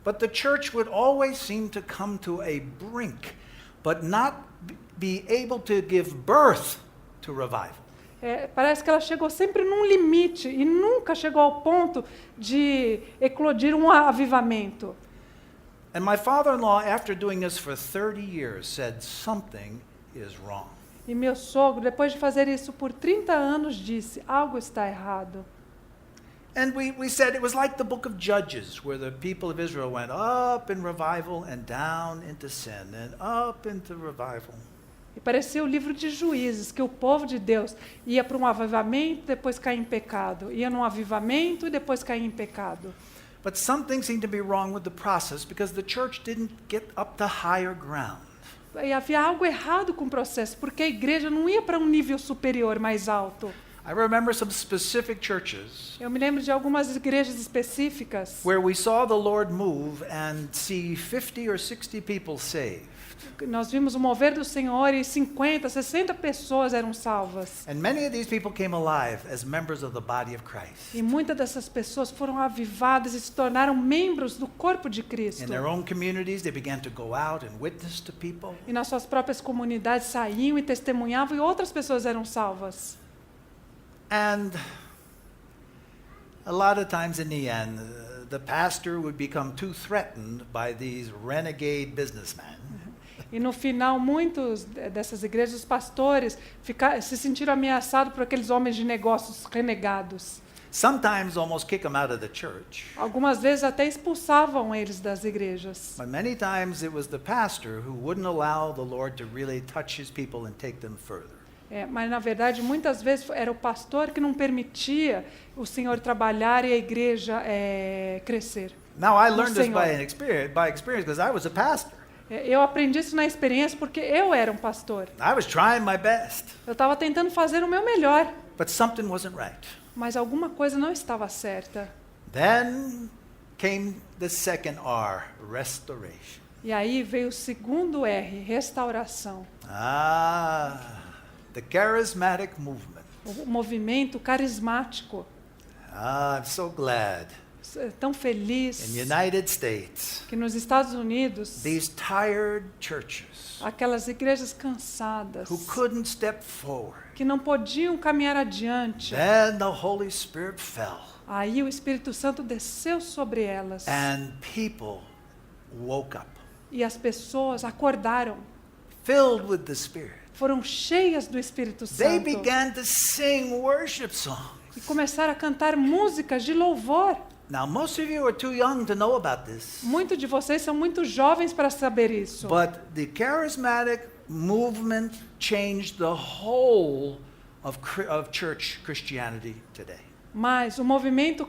But the church would always seem to come to a brink, but not be able to give birth to revival. Parece que ela chegou sempre num limite e nunca chegou ao ponto de eclodir um avivamento. And my father-in-law, after doing this for 30 years, said something is wrong. E meu sogro, depois de fazer isso por 30 anos, disse: algo está errado. And we said it was like the book of Judges, where the people of Israel went up in revival and down into sin and up into revival. E parecia o livro de Juízes, que o povo de Deus ia para um avivamento, depois caía em pecado. Ia num avivamento e depois caía em pecado. But something seemed to be wrong with the process because the church didn't get up to higher ground. E havia algo errado com o processo, porque a igreja não ia para um nível superior, mais alto. I remember some specific churches Eu me lembro de algumas igrejas específicas where we saw the Lord move and see 50 or 60 people saved. nós vimos o mover do Senhor e 50, 60 pessoas eram salvas. And many of these people came alive as members of the body of Christ. E muitas dessas pessoas foram avivadas e se tornaram membros do corpo de Cristo. In their own communities, they began to go out and witness to people. E nas suas próprias comunidades saíam e testemunhavam e outras pessoas eram salvas. And a lot of times in the end, the pastor would become too threatened by these renegade businessmen. E no final, muitos dessas igrejas, os pastores, se sentiram ameaçados por aqueles homens de negócios renegados. Sometimes almost kick them out of the church. Algumas vezes até expulsavam eles das igrejas. But many times it was the pastor who wouldn't allow the Lord to really touch his people and take them further. Mas, na verdade, muitas vezes era o pastor que não permitia o Senhor trabalhar e a igreja crescer. Now I learned this Senhor. by experience because I was a pastor. Eu aprendi isso na experiência porque eu era um pastor. I was trying my best, Eu estava tentando fazer o meu melhor, but something wasn't right. mas alguma coisa não estava certa. Then came the second R, restoration. E aí veio o segundo R, restauração. The charismatic movement. O movimento carismático. I'm so glad. Tão feliz In the United States, que nos Estados Unidos, these tired churches aquelas igrejas cansadas, who couldn't step forward, que não podiam caminhar adiante, then the Holy Spirit fell, aí o Espírito Santo desceu sobre elas. and people woke up, E as pessoas acordaram, filled with the Spirit. foram cheias do Espírito They Santo began to sing worship songs. e começaram a cantar músicas de louvor. Now, most of you are too young to know about this, Muitos de vocês são muito jovens para saber isso. but the charismatic movement changed the whole of church Christianity today. Mas o movimento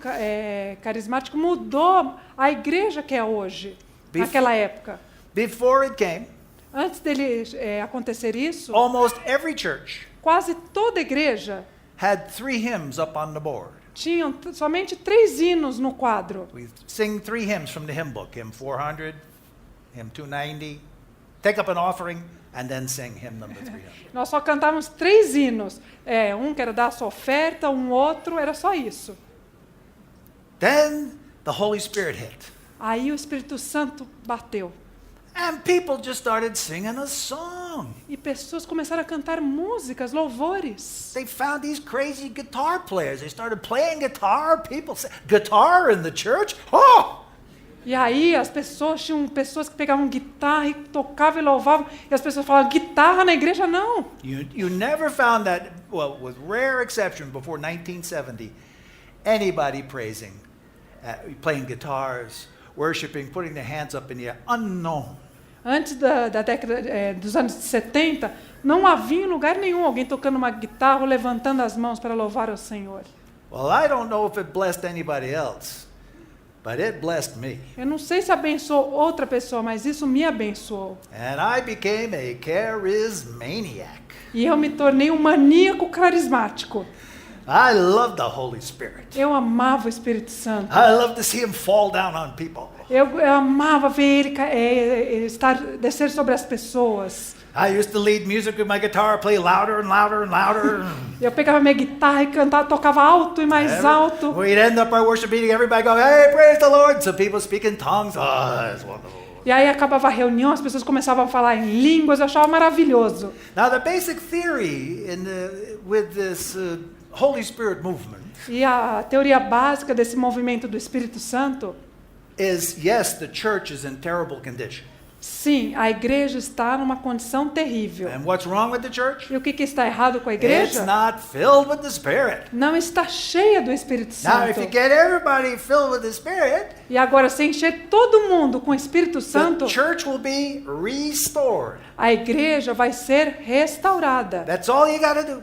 carismático mudou a igreja que é hoje, naquela época. Before it came, Antes dele acontecer isso, almost every church quase toda igreja had 3 hymns up on the board. tinham somente 3 hinos no quadro. We sing 3 hymns from the hymn book, hymn 400, hymn 290, take up an offering, and then sing hymn number 300. Nós só cantávamos 3 hinos. Um que era dar a sua oferta, um outro, era só isso. Then the Holy Spirit hit. Aí o Espírito Santo bateu. And people just started singing a song. E pessoas começaram a cantar músicas, louvores. They found these crazy guitar players. They started playing guitar. People say, guitar in the church? Oh! E aí as pessoas, tinham pessoas que pegavam guitarra e tocavam e louvavam. E as pessoas falavam, guitarra na igreja não. You never found that, well, with rare exception, before 1970, anybody playing guitars worshiping, putting their hands up in the air. Unknown. Antes da década dos anos 70, não havia em lugar nenhum alguém tocando uma guitarra ou levantando as mãos para louvar ao Senhor. Well, I don't know if it blessed anybody else, but it blessed me. Eu não sei se abençoou outra pessoa, mas isso me abençoou. And I became a charismaniac. E eu me tornei um maníaco carismático. I love the Holy Spirit. Eu amava o Espírito Santo. I love to see him fall down on people. Eu amava ver ele descer sobre as pessoas. I used to lead music with my guitar, play louder and louder and louder. Eu pegava minha guitarra e cantava, tocava alto e mais alto. We'd end up our worship meeting, everybody go, hey, praise the Lord. Some people speak in tongues. Oh, that's wonderful. E aí acabava a reunião, as pessoas começavam a falar em línguas, eu achava maravilhoso. Now the basic theory with this Holy Spirit movement E a teoria básica desse movimento do Espírito Santo, is, yes, the church is in terrible condition. sim, a igreja está numa condição terrível. And what's wrong with the church? E o que está errado com a It's igreja? not filled with the Spirit. Não está cheia do Espírito Now, if Santo. you get everybody filled with the Spirit, E agora, se encher todo mundo com o Espírito the Santo, church will be restored. a igreja vai ser restaurada. That's all you got to do.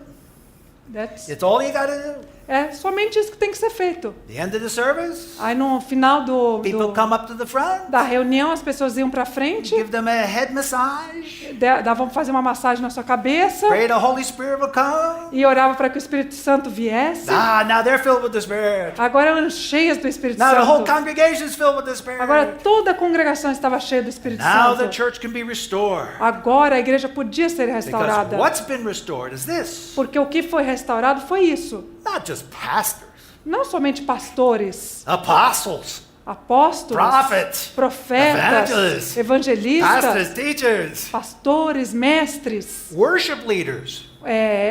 It's all you got to do. É somente isso que tem que ser feito. The end of the service, Aí no final people come up to the front, da reunião, as pessoas iam para frente, give them a head massage, davam fazer uma massagem na sua cabeça pray the Holy Spirit will come. e oravam para que o Espírito Santo viesse. Now they're filled with the Spirit. Agora eram cheias do Espírito Now the whole Santo. congregation is filled with the Spirit. Agora toda a congregação estava cheia do Espírito Now the Santo. church can be restored. Agora a igreja podia ser Because restaurada. what's been restored is this. Porque o que foi restaurado foi isso. Not just pastors, Não somente pastores, apostles, apóstolos, prophets, profetas, evangelists, evangelistas, pastors, teachers, pastores, mestres, worship leaders.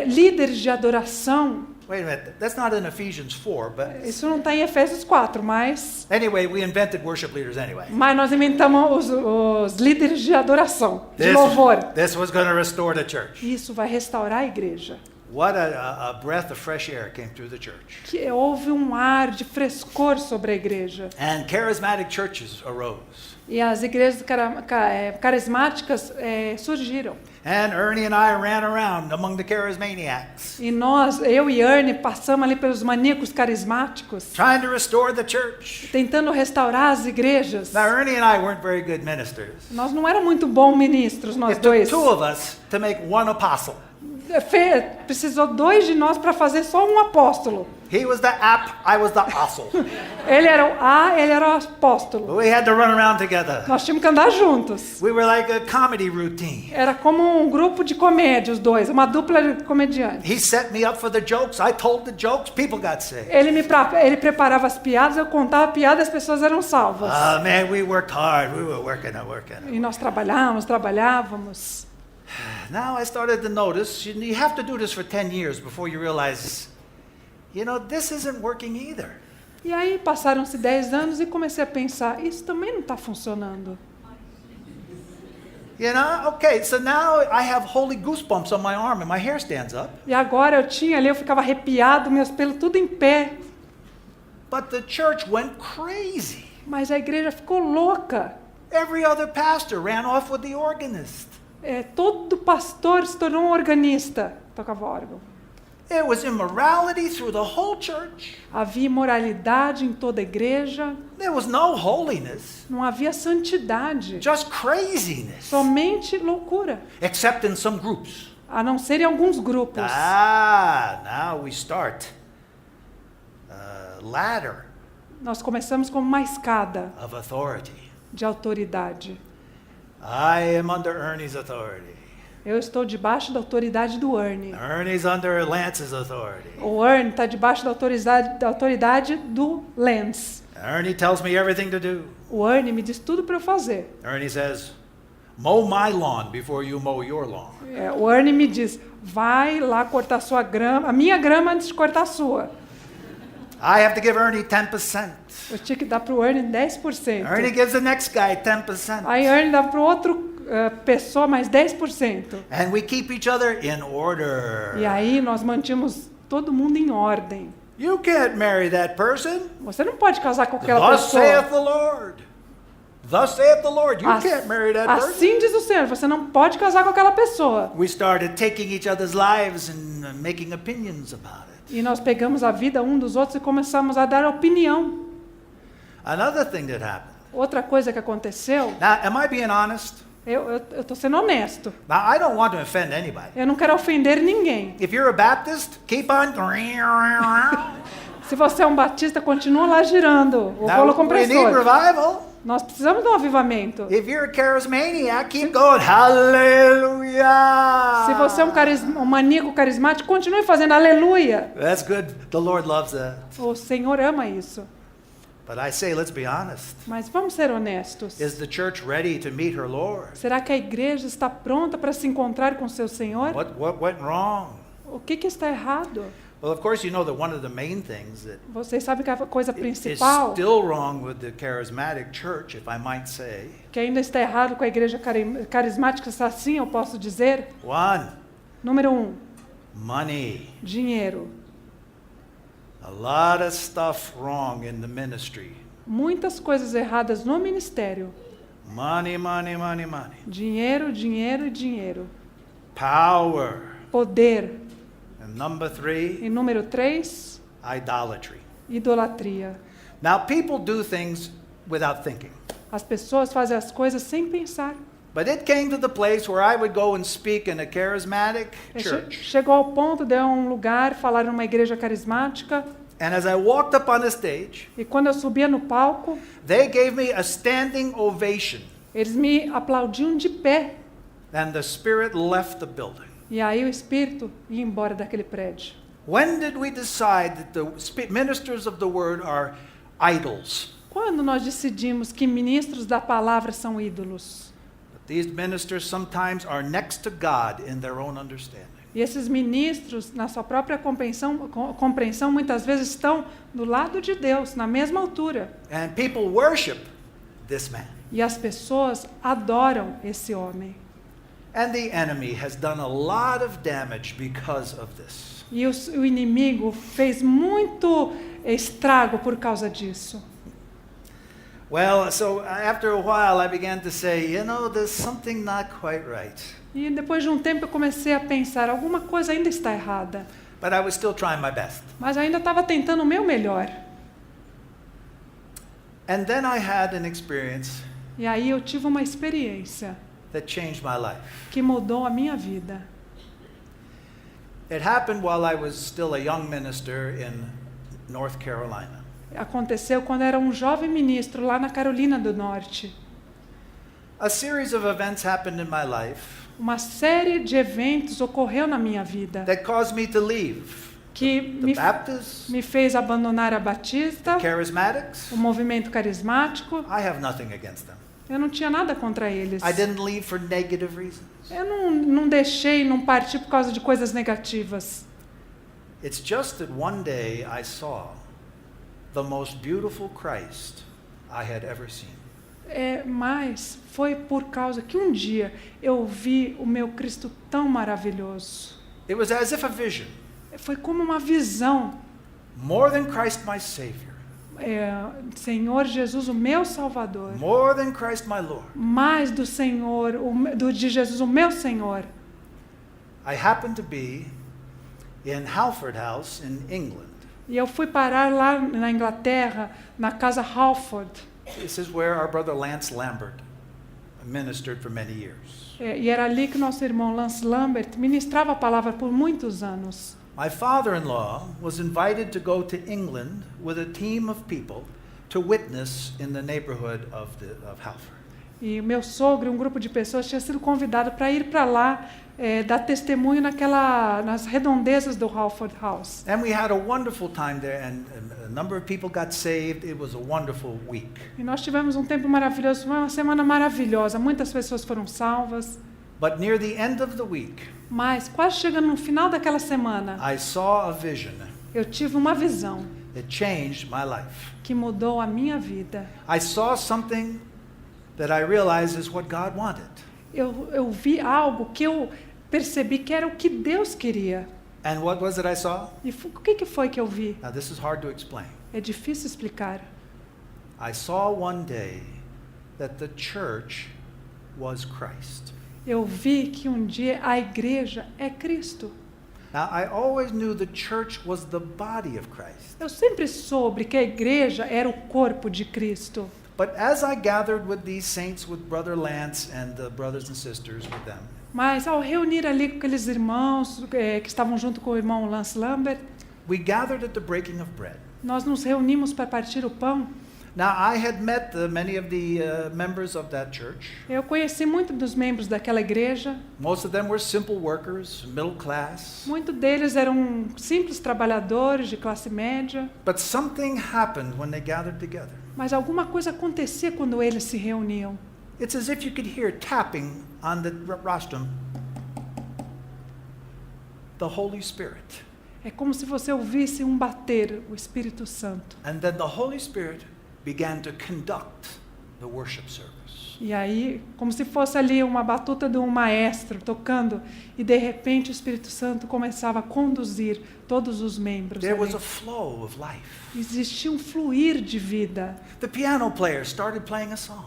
líderes de adoração. Wait a minute, that's not in Ephesians 4, but Isso não está em Efésios 4, mas anyway, we invented worship leaders anyway. nós inventamos os líderes de adoração, de louvor. This was going to restore the church. Isso vai restaurar a igreja. What a breath of fresh air came through the church. Que houve um ar de frescor sobre a igreja. And charismatic churches arose. E as igrejas carismáticas surgiram. And Ernie and I ran around among the charismaniacs, E eu e Ernie, passamos ali pelos maníacos carismáticos, trying to restore the church. tentando restaurar as igrejas. Now, Ernie and I weren't very good ministers. Nós não éramos muito bons ministros, nós It took dois. two of us to make one apostle. Precisou 2 de nós para fazer só um apóstolo. He was the app, I was the apostle. Ele era o A, ele era o apóstolo. We had to run around together. Nós tínhamos que andar juntos. We were like a comedy routine. Era como um grupo de comédia, os dois, uma dupla de comediantes. He set me up for the jokes. I told the jokes. People got saved. Ele preparava as piadas, eu contava a piada e as pessoas eram salvas. Man, we worked hard. We were working and working. E nós trabalhávamos. Now I started to notice you have to do this for 10 years before you realize, this isn't working either. E aí passaram-se 10 anos e comecei a pensar, isso também não está funcionando. Okay, so now I have holy goosebumps on my arm and my hair stands up. E agora eu ficava arrepiado, meus pelos tudo em pé. But the church went crazy. Mas a igreja ficou louca. Every other pastor ran off with the organist. Todo pastor se tornou um organista, tocava órgão. There was immorality through the whole church. Havia imoralidade em toda a igreja. There was no holiness. Não havia santidade. Just craziness. Somente loucura. Except in some groups. A não ser em alguns grupos. Now we start. Ladder. Nós começamos como uma escada of authority. de autoridade. I am under Ernie's authority. Eu estou debaixo da autoridade do Ernie. Ernie's under Lance's authority. O Ernie está debaixo da autoridade do Lance. Ernie tells me everything to do. O Ernie me diz tudo para eu fazer. Ernie says, mow my lawn before you mow your lawn. O Ernie me diz, vai lá cortar sua grama, a minha grama antes de cortar a sua. I have to give Ernie 10%. Eu tinha que dar para o Ernie 10%. Ernie gives the next guy 10%. Aí Ernie dá para outro pessoa mais 10%. And we keep each other in order. E aí nós mantínhamos todo mundo em ordem. You can't marry that person. Você não pode casar com aquela Thus pessoa. saith the Lord. Thus saith the Lord, you can't marry that person. Assim diz o Senhor, você não pode casar com aquela pessoa. We started taking each other's lives and making opinions about it. E nós pegamos a vida um dos outros e começamos a dar opinião. Another thing that happened. Outra coisa que aconteceu, Now, am I being honest? eu estou sendo honesto. Now, I don't want to offend anybody. Eu não quero ofender ninguém. If you're a Baptist, keep on. Se você é um batista, continua lá girando o rolo Now, we need compressor. revival. Nós precisamos de um avivamento. If you're a charismaniac, keep going. Hallelujah. Se você é um maníaco carismático, continue fazendo aleluia. That's good. The Lord loves that. O Senhor ama isso. But I say, let's be honest. Mas vamos ser honestos. Is the church ready to meet her Lord? Será que a igreja está pronta para se encontrar com seu Senhor? What went wrong? O que está errado? Well, of course, you know that one of the main things that Vocês sabem que a coisa is principal still wrong with the charismatic church, if I might say. que ainda está errado com a igreja carismática, assim eu posso dizer. One, Número 1, money. dinheiro. A lot of stuff wrong in the ministry. Muitas coisas erradas no ministério. Money, money, money, money. Dinheiro, dinheiro e dinheiro. Power. Poder. And number 3, E número 3, idolatry. idolatria. Now, people do things without thinking. As pessoas fazem as coisas sem pensar. But it came to the place where I would go and speak in a charismatic church. Chegou ao ponto de eu ir a um lugar, falar numa igreja carismática, And as I walked up on the stage, e quando eu subia no palco, they gave me a standing ovation. eles me aplaudiam de pé. And the Spirit left the building. E aí o Espírito ia embora daquele prédio. When did we decide that the ministers of the word are idols? Quando nós decidimos que ministros da palavra são ídolos? These ministers sometimes are next to God in their own understanding. E esses ministros, na sua própria compreensão, muitas vezes estão do lado de Deus, na mesma altura. And people worship this man. E as pessoas adoram esse homem. And the enemy has done a lot of damage because of this. E o inimigo fez muito estrago por causa disso. Well, so after a while I began to say, there's something not quite right. E depois de um tempo eu comecei a pensar, alguma coisa ainda está errada. But I was still trying my best. Mas eu ainda estava tentando o meu melhor. And then I had an experience E aí eu tive uma experiência that changed my life. que mudou a minha vida. It happened while I was still a young minister in North Carolina. Aconteceu quando era um jovem ministro lá na Carolina do Norte. A series of events happened in my life Uma série de eventos ocorreu na minha vida that caused me to leave que the Baptists, me fez abandonar a Batista, Charismatics. o movimento carismático. I have nothing against them. Eu não tinha nada contra eles. I didn't leave for negative reasons. Eu não deixei, não parti por causa de coisas negativas. It's just that one day I saw the most beautiful Christ I had ever seen. Mas foi por causa que um dia eu vi o meu Cristo tão maravilhoso. It was as if a vision. Foi como uma visão. More than Christ my Savior. Senhor Jesus, o meu Salvador. More than Christ my Lord. Mais do Senhor, de Jesus, o meu Senhor. I happened to be in Halford House in England. E eu fui parar lá na Inglaterra, na casa Halford. This is where our brother Lance Lambert ministered for many years. E era ali que nosso irmão Lance Lambert ministrava a palavra por muitos anos. My father-in-law was invited to go to England with a team of people to witness in the neighborhood of Halford. E meu sogro, um grupo de pessoas, tinha sido convidado para ir para lá, dar testemunho nas redondezas do Halford House. And we had a wonderful time there, and a number of people got saved. It was a wonderful week. E nós tivemos um tempo maravilhoso, foi uma semana maravilhosa. Muitas pessoas foram salvas. But near the end of the week, Mas quase chegando no final daquela semana, I saw a vision. eu tive uma visão It changed my life. que mudou a minha vida. I saw something that I realized is what God wanted. Eu vi algo que eu percebi que era o que Deus queria. And what was it I saw? E o que foi que eu vi? Now this is hard to explain. É difícil explicar. I saw one day that the church was Christ. Eu vi que um dia a igreja é Cristo. Now, I always knew the church was the body of Christ. Eu sempre soube que a igreja era o corpo de Cristo. But as I gathered with these saints, with Brother Lance and the brothers and sisters with them, Mas ao reunir ali com aqueles irmãos que estavam junto com o irmão Lance Lambert, we gathered at the breaking of bread. nós nos reunimos para partir o pão. Now, I had met many of the members of that church. Eu conheci muitos dos membros daquela igreja. Most of them were simple workers, middle class. Muitos deles eram simples trabalhadores de classe média. But something happened when they gathered together. Mas alguma coisa acontecia quando eles se reuniam. It's as if you could hear tapping on the rostrum. The Holy Spirit. É como se você ouvisse um bater, o Espírito Santo. And then the Holy Spirit began to conduct the worship service. E aí, como se fosse ali uma batuta de um maestro tocando, e de repente o Espírito Santo começava a conduzir todos os membros. There was ali. a flow of life. Existia um fluir de vida. The piano player started playing a song.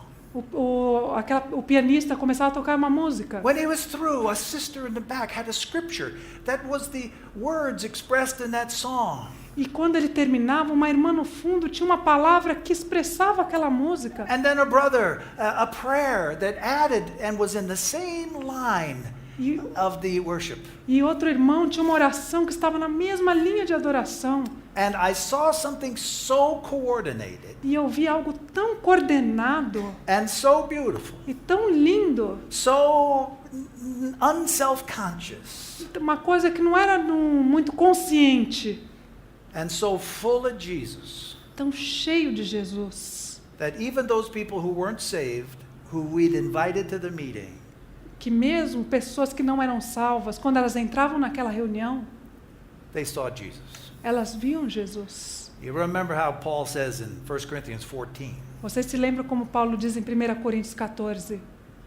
O pianista começava a tocar uma música. When he was through, a sister in the back had a scripture that was the words expressed in that song. E quando ele terminava, uma irmã no fundo tinha uma palavra que expressava aquela música. And then a brother, a prayer that added and was in the same line E, of the worship. e outro irmão tinha uma oração que estava na mesma linha de adoração. And I saw something so coordinated E eu vi algo tão coordenado and so beautiful, e tão lindo. so unself-conscious, Uma coisa que não era muito consciente. and so full of Jesus, Tão cheio de Jesus. that even those people who weren't saved, who we'd invited to the meeting, Que mesmo pessoas que não eram salvas, quando elas entravam naquela reunião, they saw Jesus. elas viam Jesus. You remember how Paul says in 1 Corinthians 14, Vocês se lembram como Paulo diz em 1 Coríntios 14?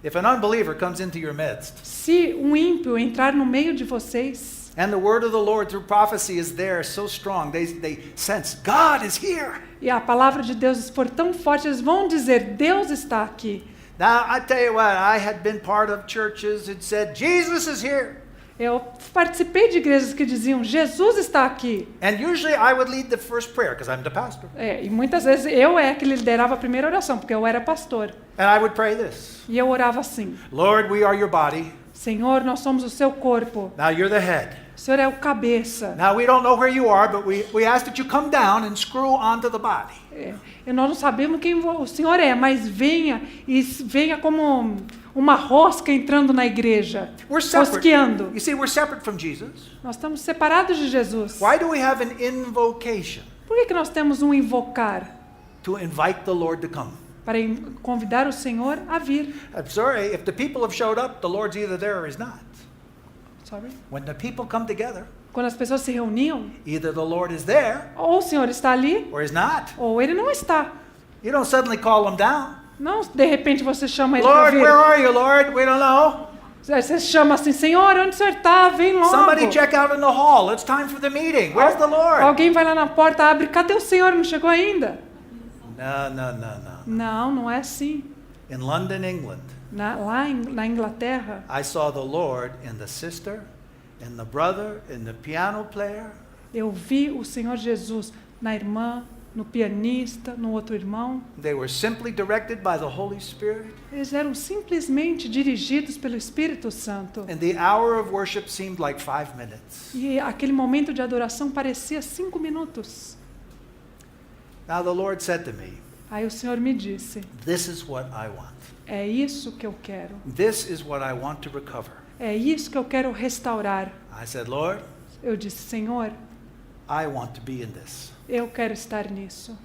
if an unbeliever comes into your midst, Se um ímpio entrar no meio de vocês, and the word of the Lord through prophecy is there so strong, they sense God is here. e a palavra de Deus for tão forte, eles vão dizer, Deus está aqui. Now, I tell you what, I had been part of churches that said, Jesus is here. Eu participei de igrejas que diziam, Jesus está aqui. And usually I would lead the first prayer because I'm the pastor. E muitas vezes eu que liderava a primeira oração, porque eu era pastor. And I would pray this. E eu orava assim, Lord, we are your body. Senhor, nós somos o seu corpo. Now you're the head. O Senhor é o cabeça. Now we don't know where you are, but we ask that you come down and screw onto the body. E nós não sabemos quem o Senhor é, mas venha e venha como uma rosca entrando na igreja, We're separate. rosqueando. You see, we're separate from Jesus. Nós estamos separados de Jesus. Why do we have an invocation? Por que nós temos um invocar? To invite the Lord to come. Para convidar o Senhor a vir. I'm sorry, if the people have showed up, the Lord's either there or he's not. Sorry. When the people come together, Quando as pessoas se reuniam, either the Lord is there ou o Senhor está ali, or he's not. ou ele não está. You don't suddenly call him down. Não, de repente você chama ele para Lord, where vir. are you, Lord? We don't know. Você chama assim, Senhor, onde o Senhor está? Vem logo. Somebody check out in the hall. It's time for the meeting. Where's the Lord? Alguém vai lá na porta, abre, cadê o Senhor? Não chegou ainda? No. Não é assim. In London, England, Lá na Inglaterra, I saw the Lord in the sister, in the brother, in the piano player. eu vi o Senhor Jesus na irmã, no pianista, no outro irmão. They were simply directed by the Holy Spirit, Eles eram simplesmente dirigidos pelo Espírito Santo. and the hour of worship seemed like 5 minutes. E aquele momento de adoração parecia 5 minutos. Now the Lord said to me, Aí o Senhor me disse, this is what I want. é isso que eu quero. This is what I want to recover. É isso que eu quero restaurar. I said, Lord, Eu disse, Senhor, I want to be in this. eu quero estar nisso.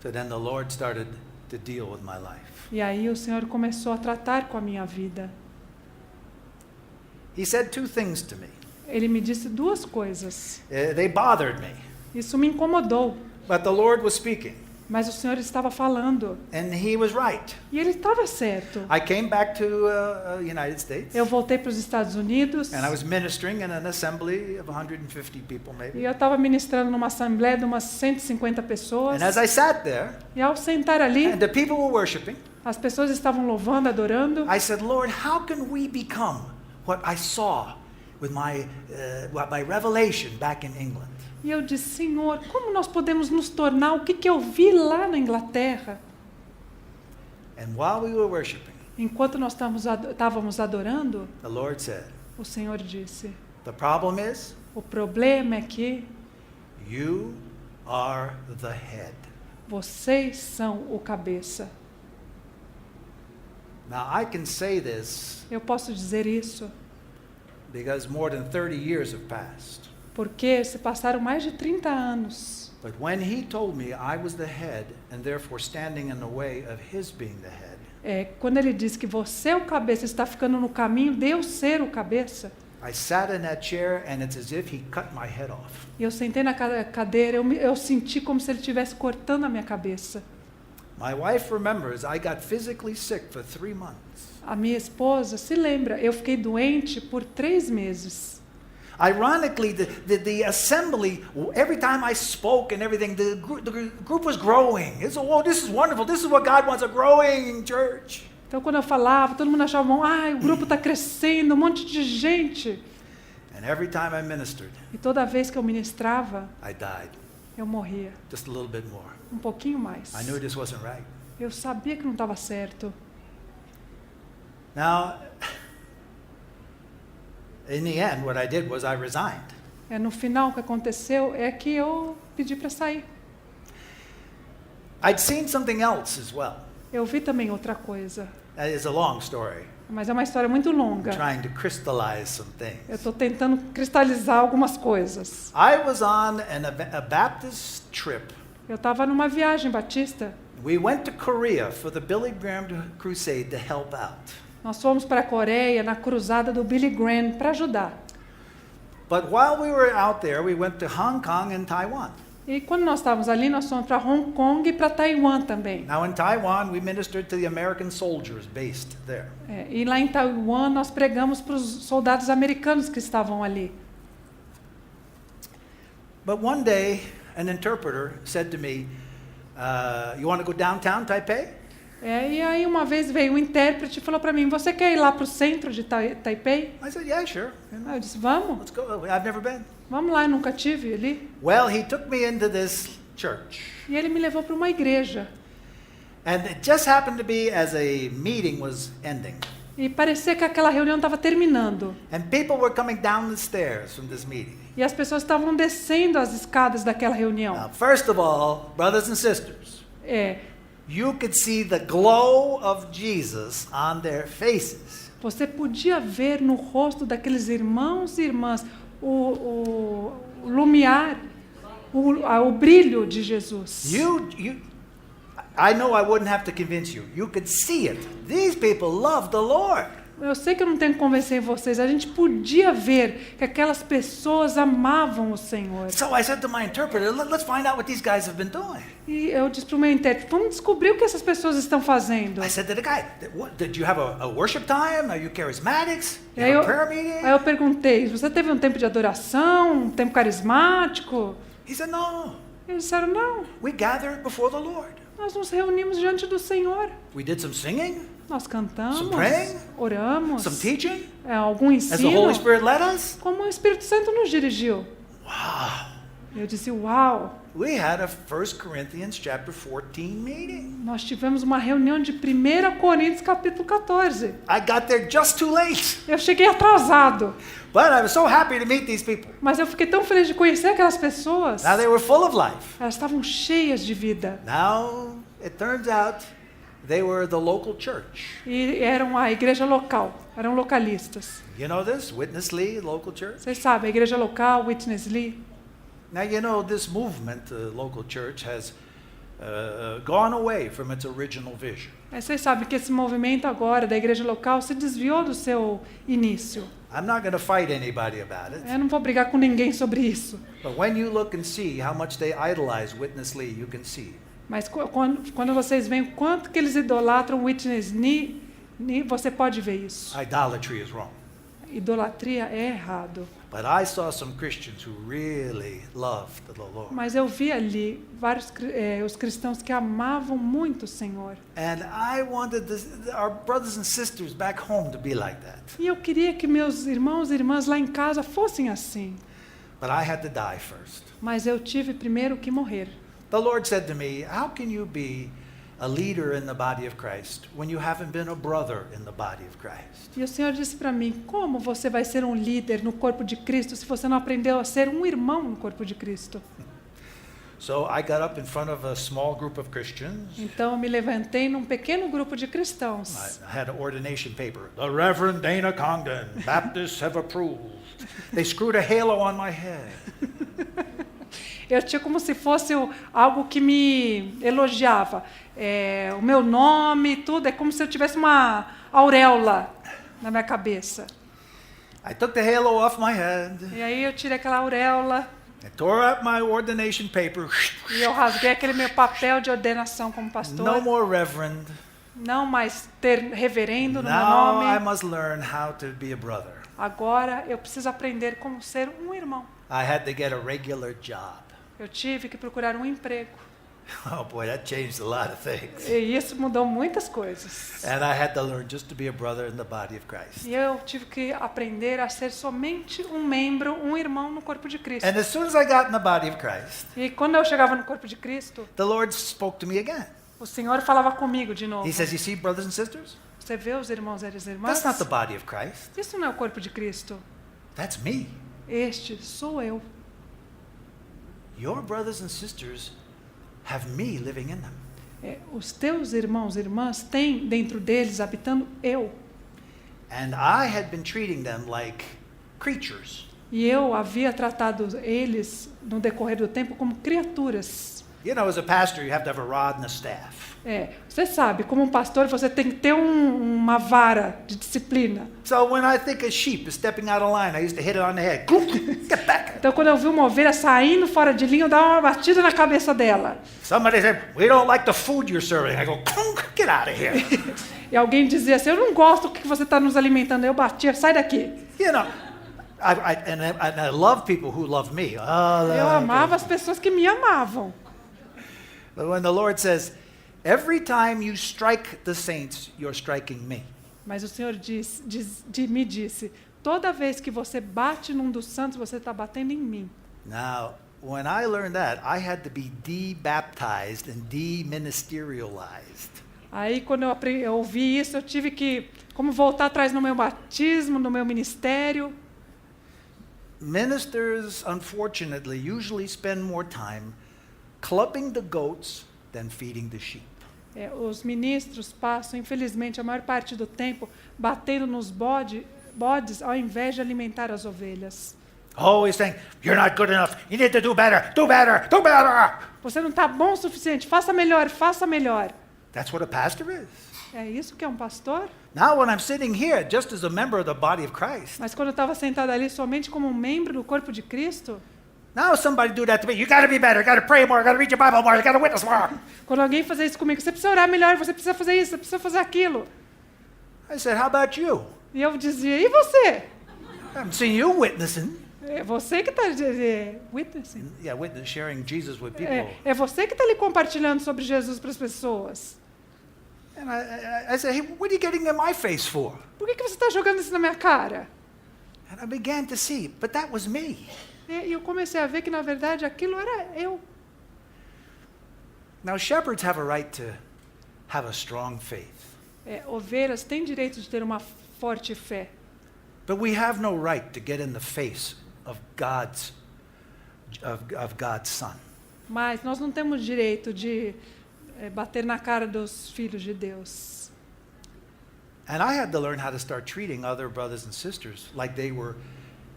So then the Lord started to deal with my life. E aí o Senhor começou a tratar com a minha vida. He said 2 things to me. Ele me disse 2 coisas. They bothered me, Isso me incomodou, but the Lord was speaking, mas o Senhor estava falando. and He was right. E ele estava certo. I came back to United States, Eu voltei para os Estados Unidos and I was ministering in an assembly of 150 people e maybe. eu estava ministrando numa assembleia de umas 150 pessoas. And as I sat there, E ao sentar ali, and the people were worshiping, As pessoas estavam louvando, adorando. I said, Lord, how can we become what I saw with my revelation back in England? E eu disse, Senhor, como nós podemos nos tornar o que eu vi lá na Inglaterra? And while we were worshiping, Enquanto nós estávamos adorando, the Lord said, o Senhor disse, the problem is o problema é que you are the head. vocês são o cabeça. Now I can say this Eu posso dizer isso because more than 30 years have passed. porque se passaram mais de 30 anos. But when he told me I was the head and therefore standing in the way of his being the head, Quando ele diz que você é o cabeça, está ficando no caminho de eu ser o cabeça. I sat in that chair and it's as if he cut my head off. E eu sentei na cadeira, eu senti como se ele estivesse cortando a minha cabeça. My wife remembers I got physically sick for 3 months. A minha esposa se lembra, eu fiquei doente por 3 meses. Ironically, the assembly, every time I spoke and everything, the group was growing. It's, oh, this is wonderful. This is what God wants, a growing church. Então, quando eu falava, todo mundo achava bom. O grupo está crescendo, um monte de gente. And every time I ministered, E toda vez que eu ministrava, I died. eu morria. Just a little bit more. Um pouquinho mais. I knew this wasn't right. Eu sabia que não estava certo. Now, in the end, what I did was I resigned. No final, o que aconteceu é que eu pedi para sair. I'd seen something else as well. Eu vi também outra coisa. That is a long story. Mas é uma história muito longa. I'm trying to crystallize some things. Eu estou tentando cristalizar algumas coisas. I was on a Baptist trip. Eu estava numa viagem batista. We went to Korea for the Billy Graham crusade to help out. Nós fomos para a Coreia na cruzada do Billy Graham para ajudar. But while we were out there, we went to Hong Kong and Taiwan. E quando nós estávamos ali, nós fomos para Hong Kong e para Taiwan também. Now in Taiwan, we ministered to the American soldiers based there. E lá em Taiwan, nós pregamos para os soldados americanos que estavam ali. But one day, an interpreter said to me, you want to go downtown Taipei? E aí uma vez veio um intérprete e falou para mim, você quer ir lá para o centro de Taipei? I said, yeah, sure. Aí eu disse, vamos. Let's go. I've never been. Vamos lá, eu nunca tive ali. Well, he took me into this church. E ele me levou para uma igreja. And it just happened to be as a meeting was ending. E parecia que aquela reunião estava terminando. And people were coming down the stairs from this meeting. E as pessoas estavam descendo as escadas daquela reunião. Now, first of all, brothers and sisters, É, you could see the glow of Jesus on their faces. você podia ver no rosto daqueles irmãos e irmãs o lumiar, o brilho de Jesus. I know I wouldn't have to convince you. You could see it. These people love the Lord. Eu sei que eu não tenho que convencer vocês. A gente podia ver que aquelas pessoas amavam o Senhor. So I said to my interpreter, let's find out what these guys have been doing. E eu disse para o meu intérprete, vamos descobrir o que essas pessoas estão fazendo. I said to the guy, did you have a worship time? Are you charismatics? You Aí have a prayer meeting? eu perguntei, você teve um tempo de adoração, um tempo carismático? He said, no. Eles disseram, não, We gather before the Lord. nós nos reunimos diante do Senhor. We did some singing, Nós cantamos, Some praying? oramos, some teaching, algum as the Holy ensino, Spirit led us. como o Espírito Santo nos dirigiu. Wow. Eu disse, uau, We had a 1 Corinthians chapter 14 meeting. nós tivemos uma reunião de 1 Coríntios capítulo 14. I got there just too late. Eu cheguei atrasado, But I was so happy to meet these people. mas eu fiquei tão feliz de conhecer aquelas pessoas. Now they were full of life. Elas estavam cheias de vida. Now it turns out they were the local church. E eram a igreja local, eram localistas. You know this? Witness Lee, local church? Vocês sabem, a igreja local, Witness Lee. Now you know this movement, the local church, has gone away from its original vision. Vocês sabem que esse movimento agora da igreja local se desviou do seu início. I'm not going to fight anybody about it. Eu não vou brigar com ninguém sobre isso. But when you look and see how much they idolize Witness Lee, you can see. Mas quando vocês veem o quanto que eles idolatram Witness Lee, você pode ver isso. Idolatry is wrong. idolatria é errado. But I saw some Christians who really loved the Lord. Mas eu vi ali os cristãos que amavam muito o Senhor. And I wanted our brothers and sisters back home to be like that. E eu queria que meus irmãos e irmãs lá em casa fossem assim. But I had to die first. Mas eu tive primeiro que morrer. The Lord said to me, how can you be a leader in the body of Christ when you haven't been a brother in the body of Christ? E o Senhor disse para mim, como você vai ser um líder no corpo de Cristo se você não aprendeu a ser um irmão no corpo de Cristo? So I got up in front of a small group of Christians. Então eu me levantei num pequeno grupo de cristãos. I had an ordination paper. The Reverend Dana Congdon, Baptists have approved. They screwed a halo on my head. Eu tinha como se fosse algo que me elogiava. O meu nome, tudo, é como se eu tivesse uma auréola na minha cabeça. I took the halo off my head. E aí eu tirei aquela auréola I tore up my ordination paper. e eu rasguei aquele meu papel de ordenação como pastor. No more reverend. Não mais ter reverendo no meu Now I nome. must learn how to be a brother. Agora eu preciso aprender como ser um irmão. I had to get a regular job. Eu tive que procurar um emprego. Oh boy, that changed a lot of things. E isso mudou muitas coisas. And I had to learn just to be a brother in the body of Christ. E eu tive que aprender a ser somente um membro, um irmão no corpo de Cristo. And as soon as I got in the body of Christ, E quando eu chegava no corpo de Cristo, the Lord spoke to me again. o Senhor falava comigo de novo. He says, you see, brothers and sisters, Você vê os irmãos e as irmãs? that's not the body of Christ. Isso não é o corpo de Cristo. That's me. Este sou eu. Your brothers and sisters have me living in them. Os teus irmãos e irmãs têm dentro deles, habitando eu. And I had been treating them like creatures. E eu havia tratado eles, no decorrer do tempo, como criaturas. You know, as a pastor, you have to have a rod and a staff. Você sabe, como um pastor, você tem que ter uma vara de disciplina. So when I think a sheep is stepping out of line, I used to hit it on the head. Get back. Então, quando eu vi uma ovelha saindo fora de linha, eu dava uma batida na cabeça dela. Somebody said, we don't like the food you're serving. I go, get out of here. E alguém dizia assim, eu não gosto do que você está nos alimentando. Eu batia, sai daqui. You know, I love people who love me. Eu amava as pessoas que me amavam. But when the Lord says, every time you strike the saints, you're striking me. Mas o Senhor me disse, toda vez que você bate num dos santos, você está batendo em mim. Now, when I learned that, I had to be de-baptized and de-ministerialized. Aí, quando eu ouvi isso, eu tive que como voltar atrás no meu batismo, no meu ministério. Ministers, unfortunately, usually spend more time clubbing the goats than feeding the sheep. Os ministros passam, infelizmente, a maior parte do tempo batendo nos bodes ao invés de alimentar as ovelhas. Always saying, you're not good enough, you need to do better, do better, do better. Você não está bom o suficiente, faça melhor, faça melhor. That's what a pastor is. É isso que é um pastor? Now when I'm sitting here, just as a member of the body of Christ, Mas quando eu estava sentado ali somente como um membro do corpo de Cristo, now somebody do that to me, you got to be better, you got to pray more, you got to read your Bible more, you got to witness more. quando alguém fazia isso comigo, você precisa orar melhor, você precisa fazer isso, você precisa fazer aquilo. I said, how about you? E eu dizia, e você? I haven't seen you witnessing. É você que está witnessing. Yeah, sharing Jesus with people. É você que está ali compartilhando sobre Jesus para as pessoas. And I said, hey, what are you getting in my face for? Por que você está jogando isso na minha cara? And I began to see, but that was me. E eu comecei a ver que, na verdade, aquilo era eu. Now, shepherds have a right to have a strong faith. Ovelhas têm direito de ter uma forte fé. But we have no right to get in the face of God's Son. Mas nós não temos direito de bater na cara dos filhos de Deus. And I had to learn how to start treating other brothers and sisters like they were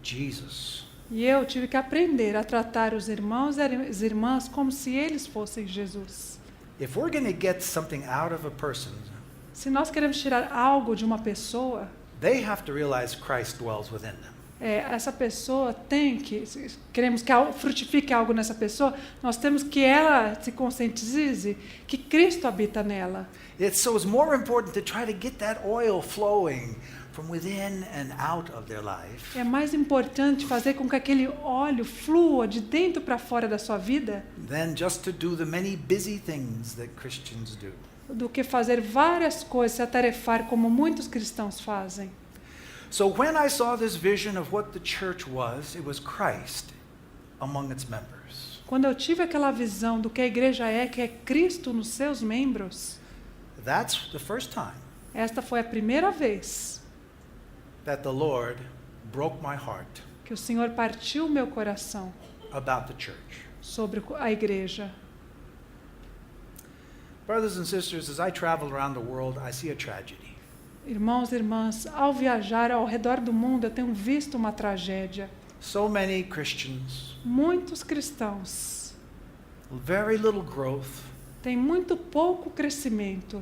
Jesus. E eu tive que aprender a tratar os irmãos e as irmãs como se eles fossem Jesus. If we're going to get something out of a person, Se nós queremos tirar algo de uma pessoa, they have to realize Christ dwells within them. Essa pessoa tem que, se queremos que frutifique algo nessa pessoa, nós temos que ela se conscientize que Cristo habita nela. So it's more important to try to get that oil flowing from within and out of their life É mais importante fazer com que aquele óleo flua de dentro para fora da sua vida than just to do the many busy things that Christians do. do que fazer várias coisas, se atarefar como muitos cristãos fazem. So when I saw this vision of what the church was, it was Christ among its members. Quando eu tive aquela visão do que a igreja é, que é Cristo nos seus membros, That's the first time esta foi a primeira vez that the Lord broke my heart que o Senhor partiu o meu coração about the church. sobre a igreja. Brothers and sisters, as I travel around the world, I see a tragedy. Irmãos e irmãs, ao viajar ao redor do mundo, eu tenho visto uma tragédia. So many Christians, Muitos cristãos very little growth, têm muito pouco crescimento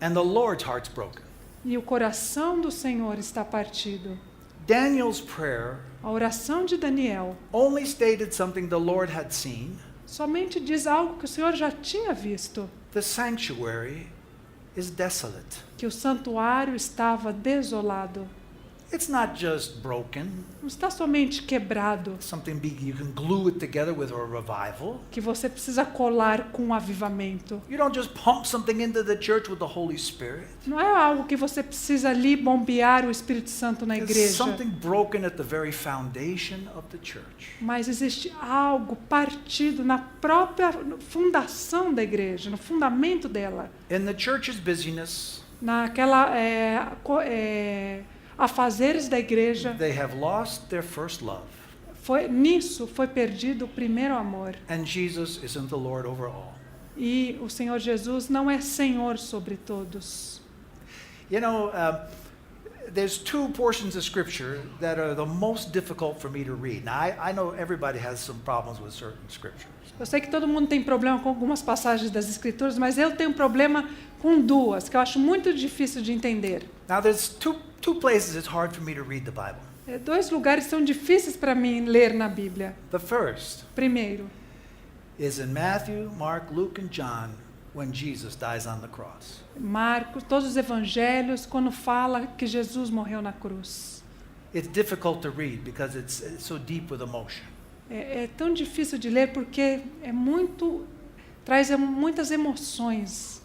and the Lord's heart's broken. e o coração do Senhor está partido. Daniel's prayer A oração de Daniel only stated something the Lord had seen. somente diz algo que o Senhor já tinha visto, The sanctuary is desolate. que o santuário estava desolado. It's not just broken, Não está somente quebrado, something you can glue it together with a revival. que você precisa colar com um avivamento. You don't just pump something into the church with the Holy Spirit. Não é algo que você precisa ali bombear o Espírito Santo na There's igreja. something broken at the very foundation of the church. Mas existe algo partido na própria fundação da igreja, no fundamento dela. In the church's busyness, Naquela afazeres da igreja, they have lost their first love. nisso foi perdido o primeiro amor. And Jesus isn't the Lord over all. E o Senhor Jesus não é Senhor sobre todos. You know, there's two portions of Scripture that are the most difficult for me to read. Now, I know everybody has some problems with certain Scriptures. Eu sei que todo mundo tem problema com algumas passagens das Escrituras, mas eu tenho problema com duas, que eu acho muito difícil de entender. Now, there's two places it's hard for me to read the Bible. Dois lugares são difíceis para mim ler na Bíblia. The first Primeiro, is in Matthew, Mark, Luke, and John when Jesus dies on the cross. Marcos, todos os evangelhos, quando fala que Jesus morreu na cruz. It's difficult to read because it's so deep with emotion. É tão difícil de ler porque traz muitas emoções.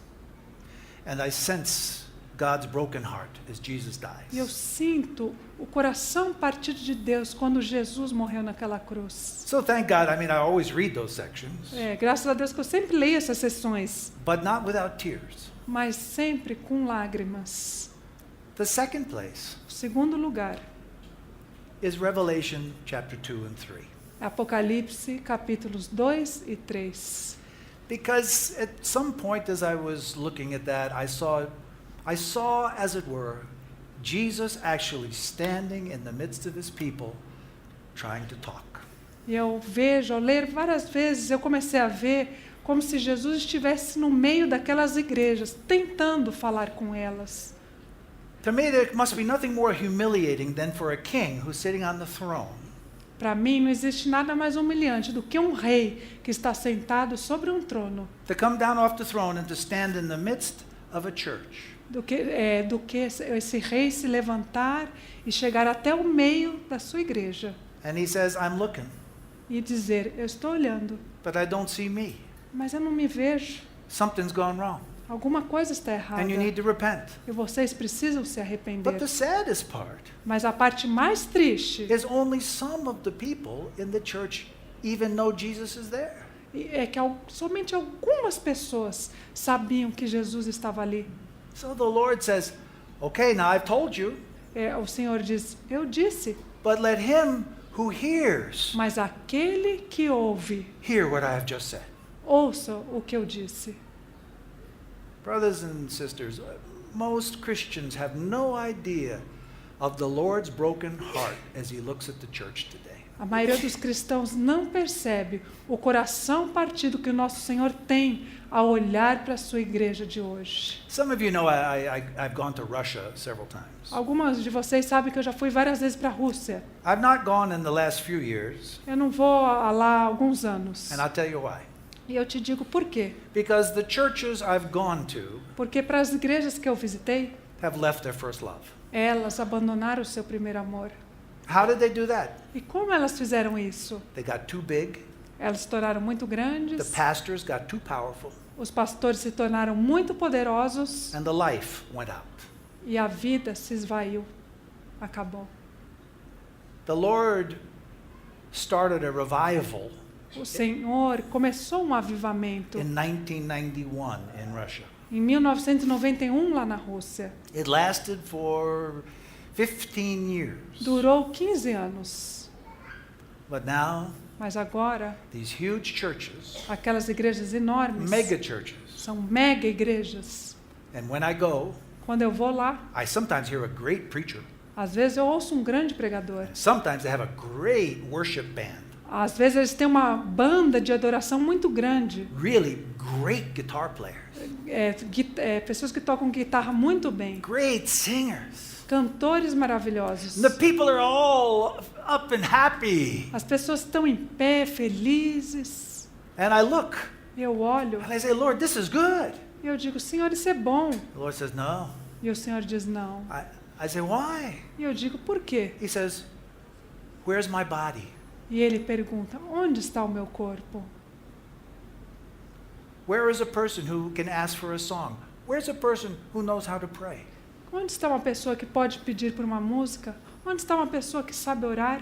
And I sense God's broken heart as Jesus E eu dies. sinto o coração partido de Deus quando Jesus morreu naquela cruz. So thank God, I always read those sections, Graças a Deus que eu sempre leio essas sessões, but not without tears. mas sempre com lágrimas. The second place O segundo lugar, is Revelation chapter 2 and 3. Apocalipse, capítulos 2 e 3. Because at some point as I was looking at that, I saw, as it were, Jesus actually standing in the midst of his people trying to talk. E eu vejo, ao ler várias vezes, eu comecei a ver como se Jesus estivesse no meio daquelas igrejas, tentando falar com elas. To me, there must be nothing more humiliating than for a king who's sitting on the throne Para mim, não existe nada mais humilhante do que um rei que está sentado sobre um trono, to come down off the throne and to stand in the midst of a church do que esse rei se levantar e chegar até o meio da sua igreja and he says, I'm looking, e dizer, eu estou olhando, but I don't see me. mas eu não me vejo. Something's gone wrong, Alguma coisa está errada and you need to repent. e vocês precisam se arrepender. But the saddest part Mas a parte mais triste is only some of the people in the church even know Jesus is there. é que somente algumas pessoas sabiam que Jesus estava ali. So the Lord says, okay, now I've told you, O Senhor diz, eu disse, but let him who hears mas aquele que ouve, hear what I have just said. ouça o que eu disse. Brothers and sisters, most Christians have no idea of the Lord's broken heart as he looks at the church today. A maioria dos cristãos não percebe o coração partido que o nosso Senhor tem ao olhar para a sua igreja de hoje. Some of you know I've gone to Russia several times. Algumas de vocês sabem que eu já fui várias vezes para a Rússia. I've not gone in the last few years, Eu não vou lá há alguns anos. and I'll tell you why. E eu te digo por quê. Because the churches I've gone to Porque para as igrejas que eu visitei, have left their first love. Elas abandonaram o seu primeiro amor. How did they do that? E como elas fizeram isso? They got too big. Elas se tornaram muito The grandes, pastors got too powerful. os pastores se tornaram muito poderosos And the life went out. e a vida se esvaiu, acabou. The Lord started a revival O Senhor começou um avivamento in 1991 in Russia. em 1991 lá na Rússia. It lasted for 15 years. Durou 15 anos. But now, Mas agora, these huge churches, aquelas igrejas enormes, mega churches, são mega igrejas. and when I go, Quando eu vou lá, I sometimes hear a great preacher. às vezes eu ouço um grande pregador. Sometimes they have a great worship band. Às vezes eles têm uma banda de adoração muito grande. Really great guitar players. Pessoas que tocam guitarra muito bem. Great singers. Cantores maravilhosos. The people are all up and happy. As pessoas estão em pé, felizes. And I look Eu olho and I say, Lord, this is good. e eu digo, Senhor, isso é bom. The Lord says, no. E o Senhor diz, não. I say, why? E eu digo, por quê? He says, where's my body? E ele pergunta, onde está o meu corpo? Where is a person who can ask for a song? Where's a person who knows how to pray? Onde está uma pessoa que pode pedir por uma música? Onde está uma pessoa que sabe orar?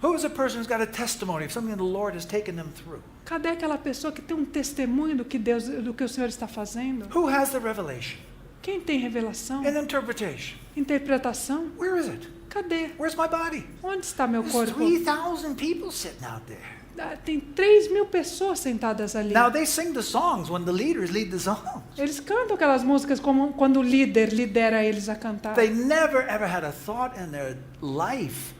Who is a person who's got a testimony of something the Lord has taken them through? Cadê aquela pessoa que tem um testemunho do que o Senhor está fazendo? Who has the revelation Quem tem revelação? and interpretation? Interpretação? Where is it? Cadê? Where's my body? Onde está meu There's corpo? 3,000 people sitting out there. Tem 3.000 pessoas sentadas ali. Now they sing the songs when the leaders lead the songs. Eles cantam aquelas músicas como quando o líder lidera eles a cantar. They never ever had a thought in their life,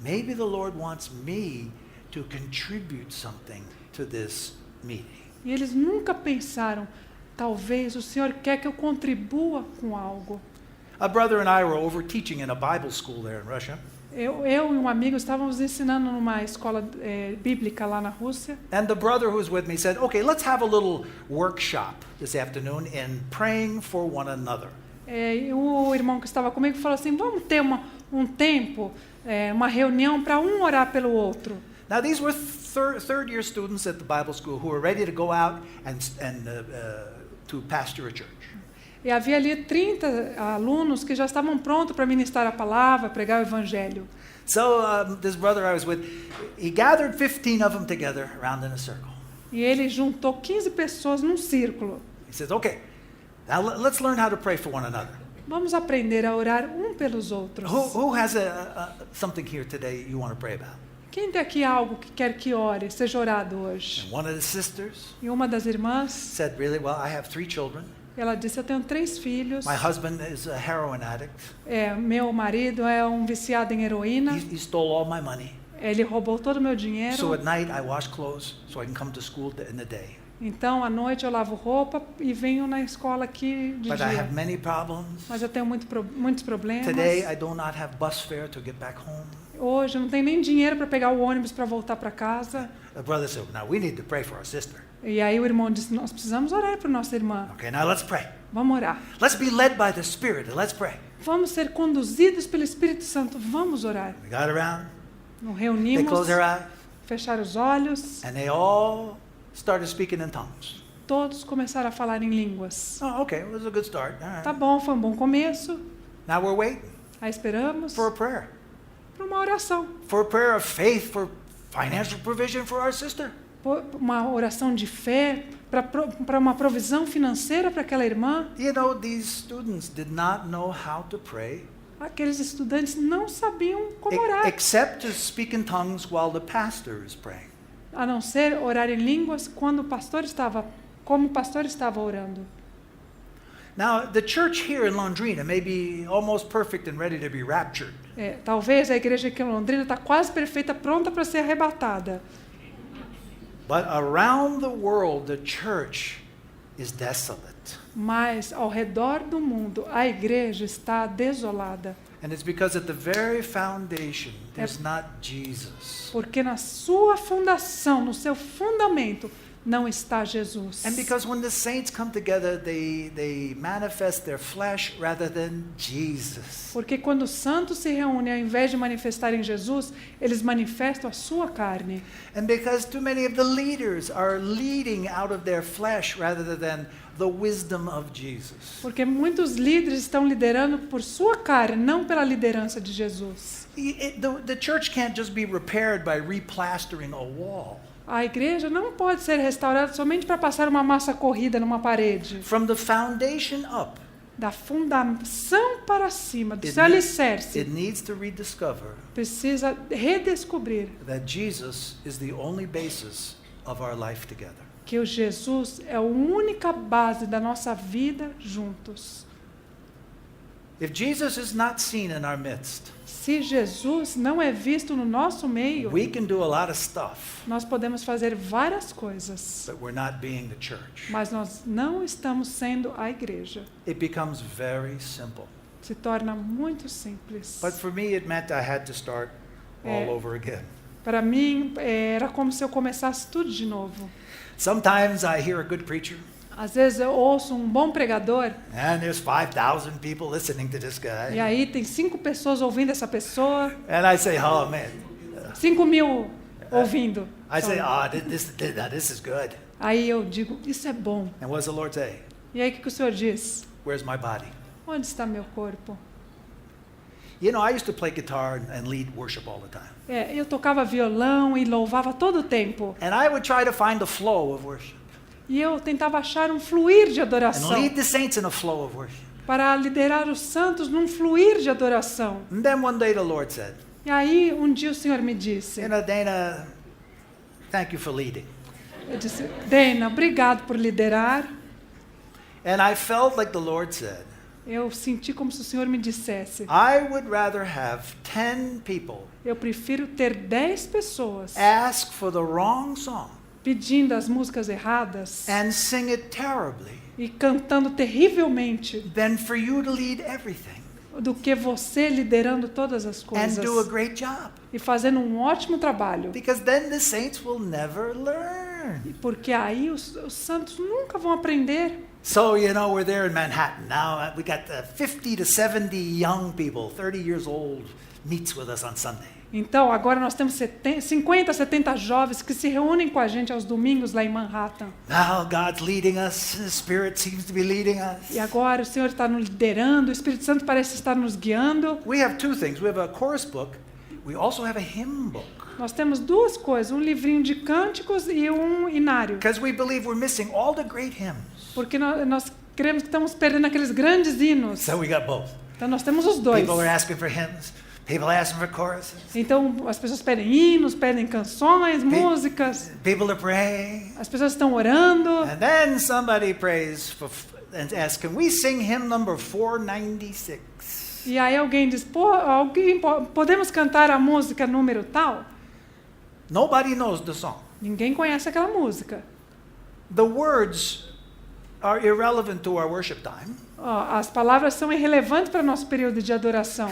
maybe the Lord wants me to contribute something to this meeting. E eles nunca pensaram, talvez o Senhor quer que eu contribua com algo. A brother and I were over teaching in a Bible school there in Russia. Eu e um amigo estávamos ensinando numa escola bíblica lá na Rússia. And the brother who was with me said, okay, let's have a little workshop this afternoon in praying for one another. E o irmão que estava comigo falou assim, vamos ter um tempo, uma reunião para um orar pelo outro. Now these were third year students at the Bible school who were ready to go out and to pastor a church. E havia ali 30 alunos que já estavam prontos para ministrar a palavra, pregar o evangelho. So this brother I was with, he gathered 15 of them together around in a circle. E ele juntou 15 pessoas num círculo. He says, okay, now let's learn how to pray for one another. Vamos aprender a orar um pelos outros. Who has something here today you want to pray about? Quem tem aqui algo que quer que ore, seja orado hoje? And one of the sisters E uma das irmãs, said, really, well, I have 3 children. ela disse, eu tenho 3 filhos. My husband is a heroin addict. Meu marido é um viciado em heroína. He stole all my money. Ele roubou todo o meu dinheiro. So at night I wash clothes so I can come to school in the day. Então, à noite eu lavo roupa e venho na escola aqui de But I dia. have many problems. Mas eu tenho muitos problemas. Today I do not have bus fare to get back home. Hoje eu não tenho nem dinheiro para pegar o ônibus para voltar para casa. The brother said, now we need to pray for our sister. E aí o irmão disse, nós precisamos orar para nossa irmã. Okay, now let's pray. Vamos orar. Let's be led by the Spirit and let's pray. Vamos ser conduzidos pelo Espírito Santo. Vamos orar. We got around. Nos They reunimos, closed their eyes fechar os olhos. and they all started speaking in tongues. Todos começaram a falar em línguas. Oh, okay, it was a good start. All right. Tá bom, foi um bom começo. Now we're waiting Aí esperamos for a prayer. para uma oração. For a prayer of faith for financial provision for our sister. Uma oração de fé para uma provisão financeira para aquela irmã. You know, these students did not know how to pray Aqueles estudantes não sabiam como orar, except to speak in tongues while the pastor is praying. a não ser orar em línguas como o pastor estava orando. Now, the church here in Londrina may be almost perfect and ready to be raptured. Talvez a igreja aqui em Londrina está quase perfeita, pronta para ser arrebatada. But around the world, the church is desolate. Mas ao redor do mundo, a igreja está desolada. And it's because at the very foundation, there's not Jesus. Porque na sua fundação, no seu fundamento, não está Jesus. And because when the saints come together, they manifest their flesh rather than Jesus. Porque quando os santos se reúnem, ao invés de manifestarem Jesus, eles manifestam a sua carne. And because too many of the leaders are leading out of their flesh rather than the wisdom of Jesus. Porque muitos líderes estão liderando por sua carne, não pela liderança de Jesus. The church can't just be repaired by replastering a wall. A igreja não pode ser restaurada somente para passar uma massa corrida numa parede. From the foundation up, Da fundação para cima, do it seu needs, alicerce, it needs to rediscover precisa redescobrir that Jesus is the only basis of our life together. que o Jesus é a única base da nossa vida juntos. If Jesus is not seen in our midst, Se Jesus não é visto no nosso meio, we can do a lot of stuff, nós podemos fazer várias coisas, but we're not being the church. mas nós não estamos sendo a igreja. It becomes very simple. Se torna muito simples. But for me, it meant I had to start all over again. Para mim, era como se eu começasse tudo de novo. Sometimes I hear a good preacher, Às vezes eu ouço um bom pregador, and there's 5,000 people listening to this guy. e aí tem 5 pessoas ouvindo essa pessoa, And I say, oh man. 5.000 ouvindo. I say, oh, this is good. Aí eu digo, isso é bom. And what does the Lord say? E aí o que o Senhor diz? Where's my body? Onde está meu corpo? You know, I used to play guitar and lead worship all the time. Eu tocava violão e louvava todo o tempo. And I would try to find the flow of worship. E eu tentava achar um fluir de And adoração. lead the saints in a flow of worship. Para liderar os santos num fluir de adoração. And then one day the Lord said, E aí um dia o Senhor me disse, you know, Dana, thank you for leading. eu disse, Dana, obrigado por liderar. And I felt like the Lord said, Eu senti como se o Senhor me dissesse, I would rather have 10 people eu prefiro ter 10 pessoas ask for the wrong song pedindo as músicas erradas and sing it terribly e cantando terrivelmente than for you to lead everything do que você liderando todas as and coisas do a great job. e fazendo um ótimo trabalho. Because then the saints will never learn. Porque aí os santos nunca vão aprender. So, you know, we're there in Manhattan. Now we got 50 to 70 young people, 30 years old, meets with us on Sunday. Então, agora nós temos 50, 70 jovens que se reúnem com a gente aos domingos lá em Manhattan. Now God's leading us. The Spirit seems to be leading us. E agora o Senhor está nos liderando, o Espírito Santo parece estar nos guiando. We have two things. We have a chorus book. We also have a hymn book. Nós temos duas coisas, um livrinho de cânticos e um inário. Because we believe we're missing all the great hymns. Porque nós cremos que estamos perdendo aqueles grandes hinos. So we got both. Então nós temos os dois. People are asking for hymns. People are asking for choruses. Então as pessoas pedem hinos, pedem canções, músicas. People are praying. As pessoas estão orando. And then somebody prays for, and asks, can we sing hymn number 496? E aí alguém diz, podemos cantar a música número tal? Nobody knows the song. Ninguém conhece aquela música. The words are irrelevant to our worship time. As palavras são irrelevantes para o nosso período de adoração.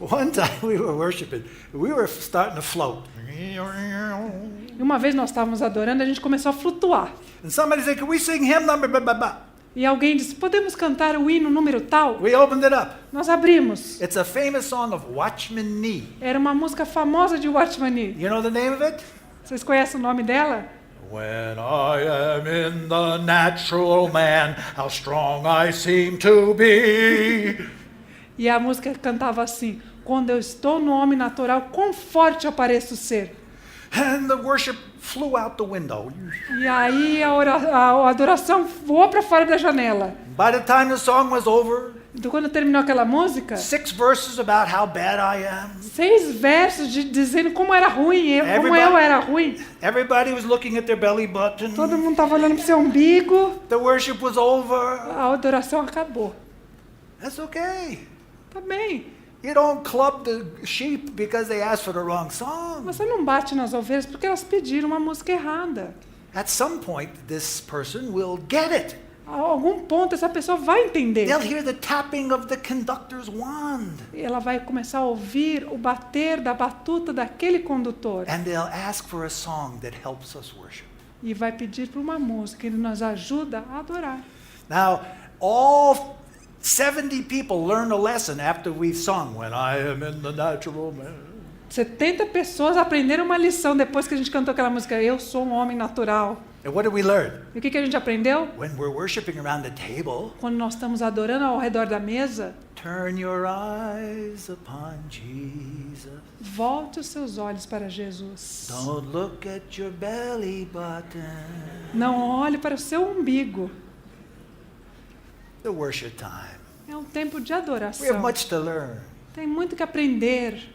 One time we were worshiping, we were starting to float. E uma vez nós estávamos adorando, a gente começou a flutuar. And somebody said, can we sing hymn number blah, blah, blah? E alguém disse, podemos cantar o hino número tal? We opened it up. Nós abrimos. It's a famous song of Watchman Nee. Era uma música famosa de Watchman Nee. You know the name of it? Vocês conhecem o nome dela? When I am in the natural man, how strong I seem to be. E a música cantava assim, quando eu estou no homem natural, quão forte eu pareço ser. And the worship flew out the window. E aí a adoração voou para fora da janela. By the time the song was over, Então, quando terminou aquela música, 6 verses about how bad I am. 6 versos dizendo como era ruim, como eu era ruim. Everybody was looking at their belly button. Todo mundo estava olhando para o seu umbigo. The worship was over. A adoração acabou. That's okay. Tá bem. You don't club the sheep because they asked for the wrong song. Você não bate nas ovelhas porque elas pediram uma música errada. At some point, this person will get it. A algum ponto essa pessoa vai entender. They'll hear the tapping of the conductor's wand. Ela vai começar a ouvir o bater da batuta daquele condutor. And they'll ask for a song that helps us worship. E vai pedir por uma música que nos ajuda a adorar. Now, all 70 people learn a lesson after we've sung, When I Am in the Natural Man. 70 pessoas aprenderam uma lição depois que a gente cantou aquela música, Eu Sou um Homem Natural. And what did we learn? E o que a gente aprendeu? When we're worshiping around the table, Quando nós estamos adorando ao redor da mesa, turn your eyes upon Jesus. volte os seus olhos para Jesus. Don't look at your belly button. Não olhe para o seu umbigo. The worship time. É um tempo de We have adoração. much to learn, Tem muito que aprender,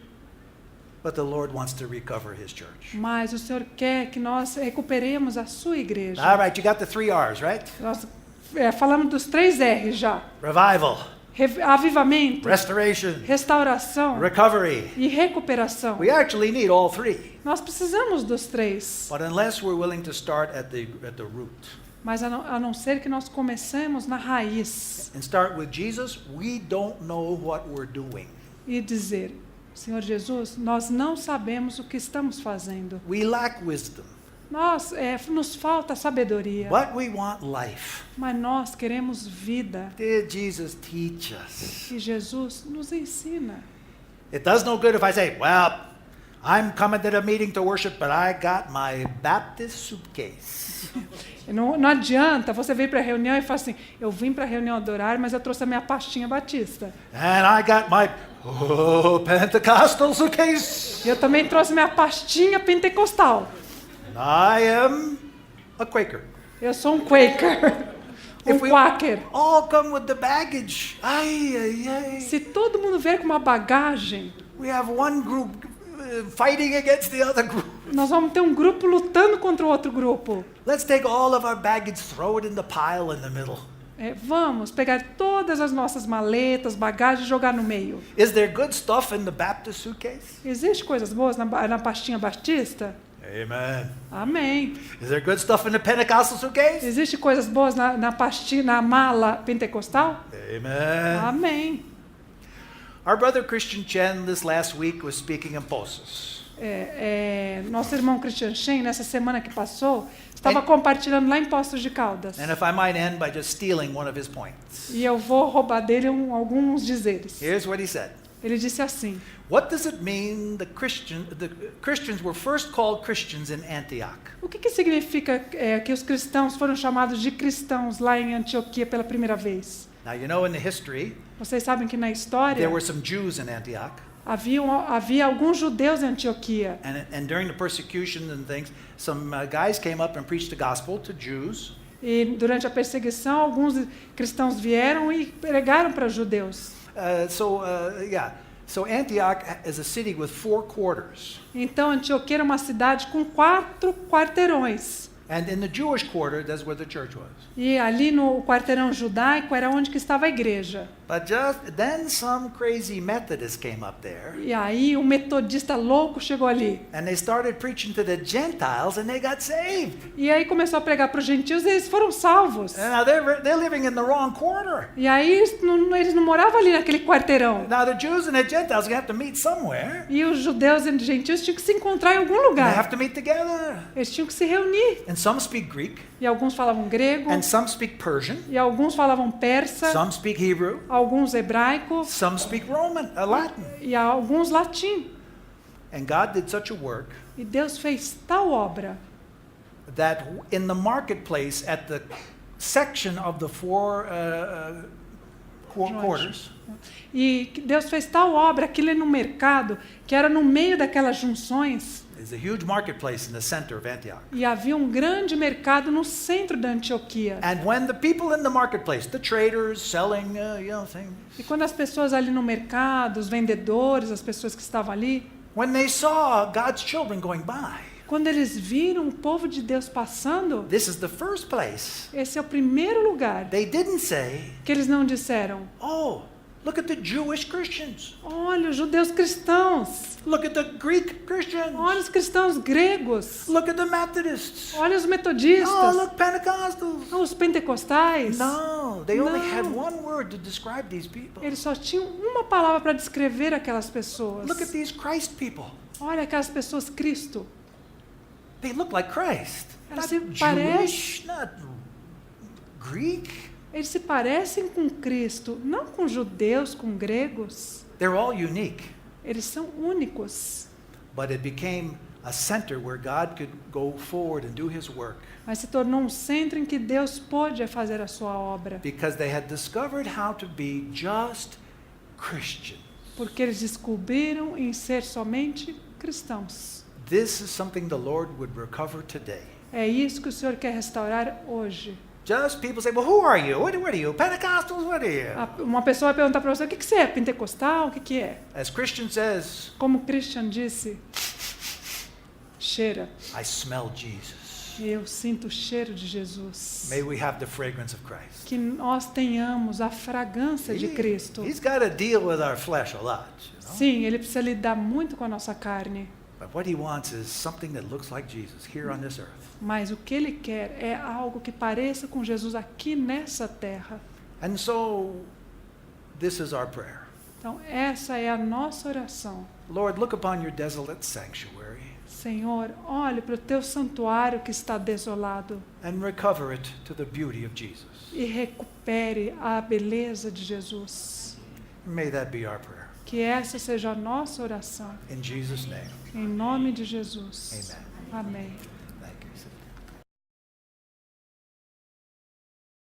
but the Lord wants to recover His church. mas o Senhor quer que nós recuperemos a sua igreja. All right, you got the 3 R's, right? Nós falamos dos 3 R's já. Revival, Avivamento, restoration, restauração recovery. e recuperação. We actually need all 3. Nós precisamos dos 3. But unless we're willing to start at the root Mas a não ser que nós comecemos na raiz and start with Jesus, we don't know what we're doing. e dizer, Senhor Jesus, nós não sabemos o que estamos fazendo. We lack wisdom, Nos falta sabedoria, but we want life. mas nós queremos vida. Did Jesus teach us? E Jesus nos ensina. It does no good if I say, well, I'm coming to the meeting to worship, but I got my Baptist suitcase. Não adianta você vir para a reunião e falar assim, eu vim para a reunião adorar, mas eu trouxe a minha pastinha batista. And I got my Pentecostal suitcase. Eu também trouxe minha pastinha pentecostal. I am a Quaker. Eu sou um Quaker, If we Quaker. all come with the baggage, ai, ai, ai. Se todo mundo vier com uma bagagem, We have one group fighting against the other group. nós vamos ter um grupo lutando contra o outro grupo. Let's take all of our baggage, throw it in the pile in the middle. Vamos pegar todas as nossas maletas, bagagens e jogar no meio. Is there good stuff in the Baptist suitcase? Existe coisas boas na pastinha batista? Amen. Amém. Is there good stuff in the Pentecostal suitcase? Existe coisas boas na mala pentecostal? Amen. Amém. Our brother Christian Chen this last week was speaking in Poços. Nosso irmão Christian Shen, nessa semana que passou, estava compartilhando lá em Poços de Caldas. And if I might end by just stealing one of his points. E eu vou roubar dele alguns dizeres. Here's what he said. Ele disse assim, What does it mean the Christians were first called Christians in Antioch? o que significa que os cristãos foram chamados de cristãos lá em Antioquia pela primeira vez? Now you know in the history Vocês sabem que na história there were some Jews in Antioch. havia alguns judeus em Antioquia. And during the persecution and things, some guys came up and preached the gospel to Jews. E durante a perseguição, alguns cristãos vieram e pregaram para judeus. So Antioch is a city with 4 quarters. Então, Antioquia era uma cidade com 4 quarteirões. And in the Jewish quarter, that's where the church was. E ali no quarteirão judaico era onde que estava a igreja. But then some crazy Methodist came up there. E aí um metodista louco chegou ali. And they started preaching to the Gentiles and they got saved. E aí começou a pregar para os gentios e eles foram salvos. And now they're living in the wrong quarter. E aí eles não moravam ali naquele quarteirão. Now the Jews and the Gentiles have to meet somewhere. E os judeus e os gentios tinham que se encontrar em algum They lugar. have to meet together. Eles tinham que se reunir. And some speak Greek. E alguns falavam grego. And some speak Persian. E alguns falavam persa. Some speak Hebrew. Alguns hebraico. Some speak Latin. E alguns latim. And God did such a work E Deus fez tal obra that in the marketplace at the section of the 4 quarters, E Deus fez tal obra, aquilo no mercado, que era no meio daquelas junções. there's a huge marketplace in the center of Antioch. E havia um grande mercado no centro da Antioquia. And when the people in the marketplace, the traders selling, things, E quando as pessoas ali no mercado, os vendedores, as pessoas que estavam ali, when they saw God's children going by, quando eles viram o povo de Deus passando, this is the first place. esse é o primeiro lugar They didn't say, que eles não disseram, oh, Look at the Jewish Christians. Olha os judeus cristãos. Look at the Greek Christians. Olha os cristãos gregos. Look at the Methodists. Olha os Oh, metodistas. look, Pentecostals. Os pentecostais. No, they only had Não. one word to describe these people. Eles só tinham uma palavra para descrever aquelas pessoas. Look at these Christ people. Olha aquelas pessoas Cristo. They look like Christ. Elas Not se Jewish, not Greek. Eles se parecem com Cristo, não com judeus, com gregos. They're all unique. Eles são únicos. But it became a center where God could go forward and do his work Mas se tornou um centro em que Deus pôde fazer a sua obra. because they had discovered how to be just Christians. Porque eles descobriram em ser somente cristãos. This is something the Lord would recover today. É isso que o Senhor quer restaurar hoje. Just people say, well, who are you? What are you? Pentecostals? What are you? Uma pessoa vai perguntar para você, o que você é? Pentecostal? O que é? As Christian says, Como Christian disse, cheira. I smell Jesus. Eu sinto o cheiro de Jesus. May we have the fragrance of Christ. Que nós tenhamos a fragrância de Cristo. He's got to deal with our flesh a lot, you know? Sim, ele precisa lidar muito com a nossa carne. But what he wants is something that looks like Jesus here on this earth. Mas o que ele quer é algo que pareça com Jesus aqui nessa terra. And so this is our prayer. Então, essa é a nossa oração. Lord, look upon your desolate sanctuary Senhor, olhe para o teu santuário que está desolado and recover it to the beauty of Jesus. e recupere a beleza de Jesus. May that be our prayer. Que essa seja a nossa oração. In Jesus' name. Em nome de Jesus. Amen. Amém.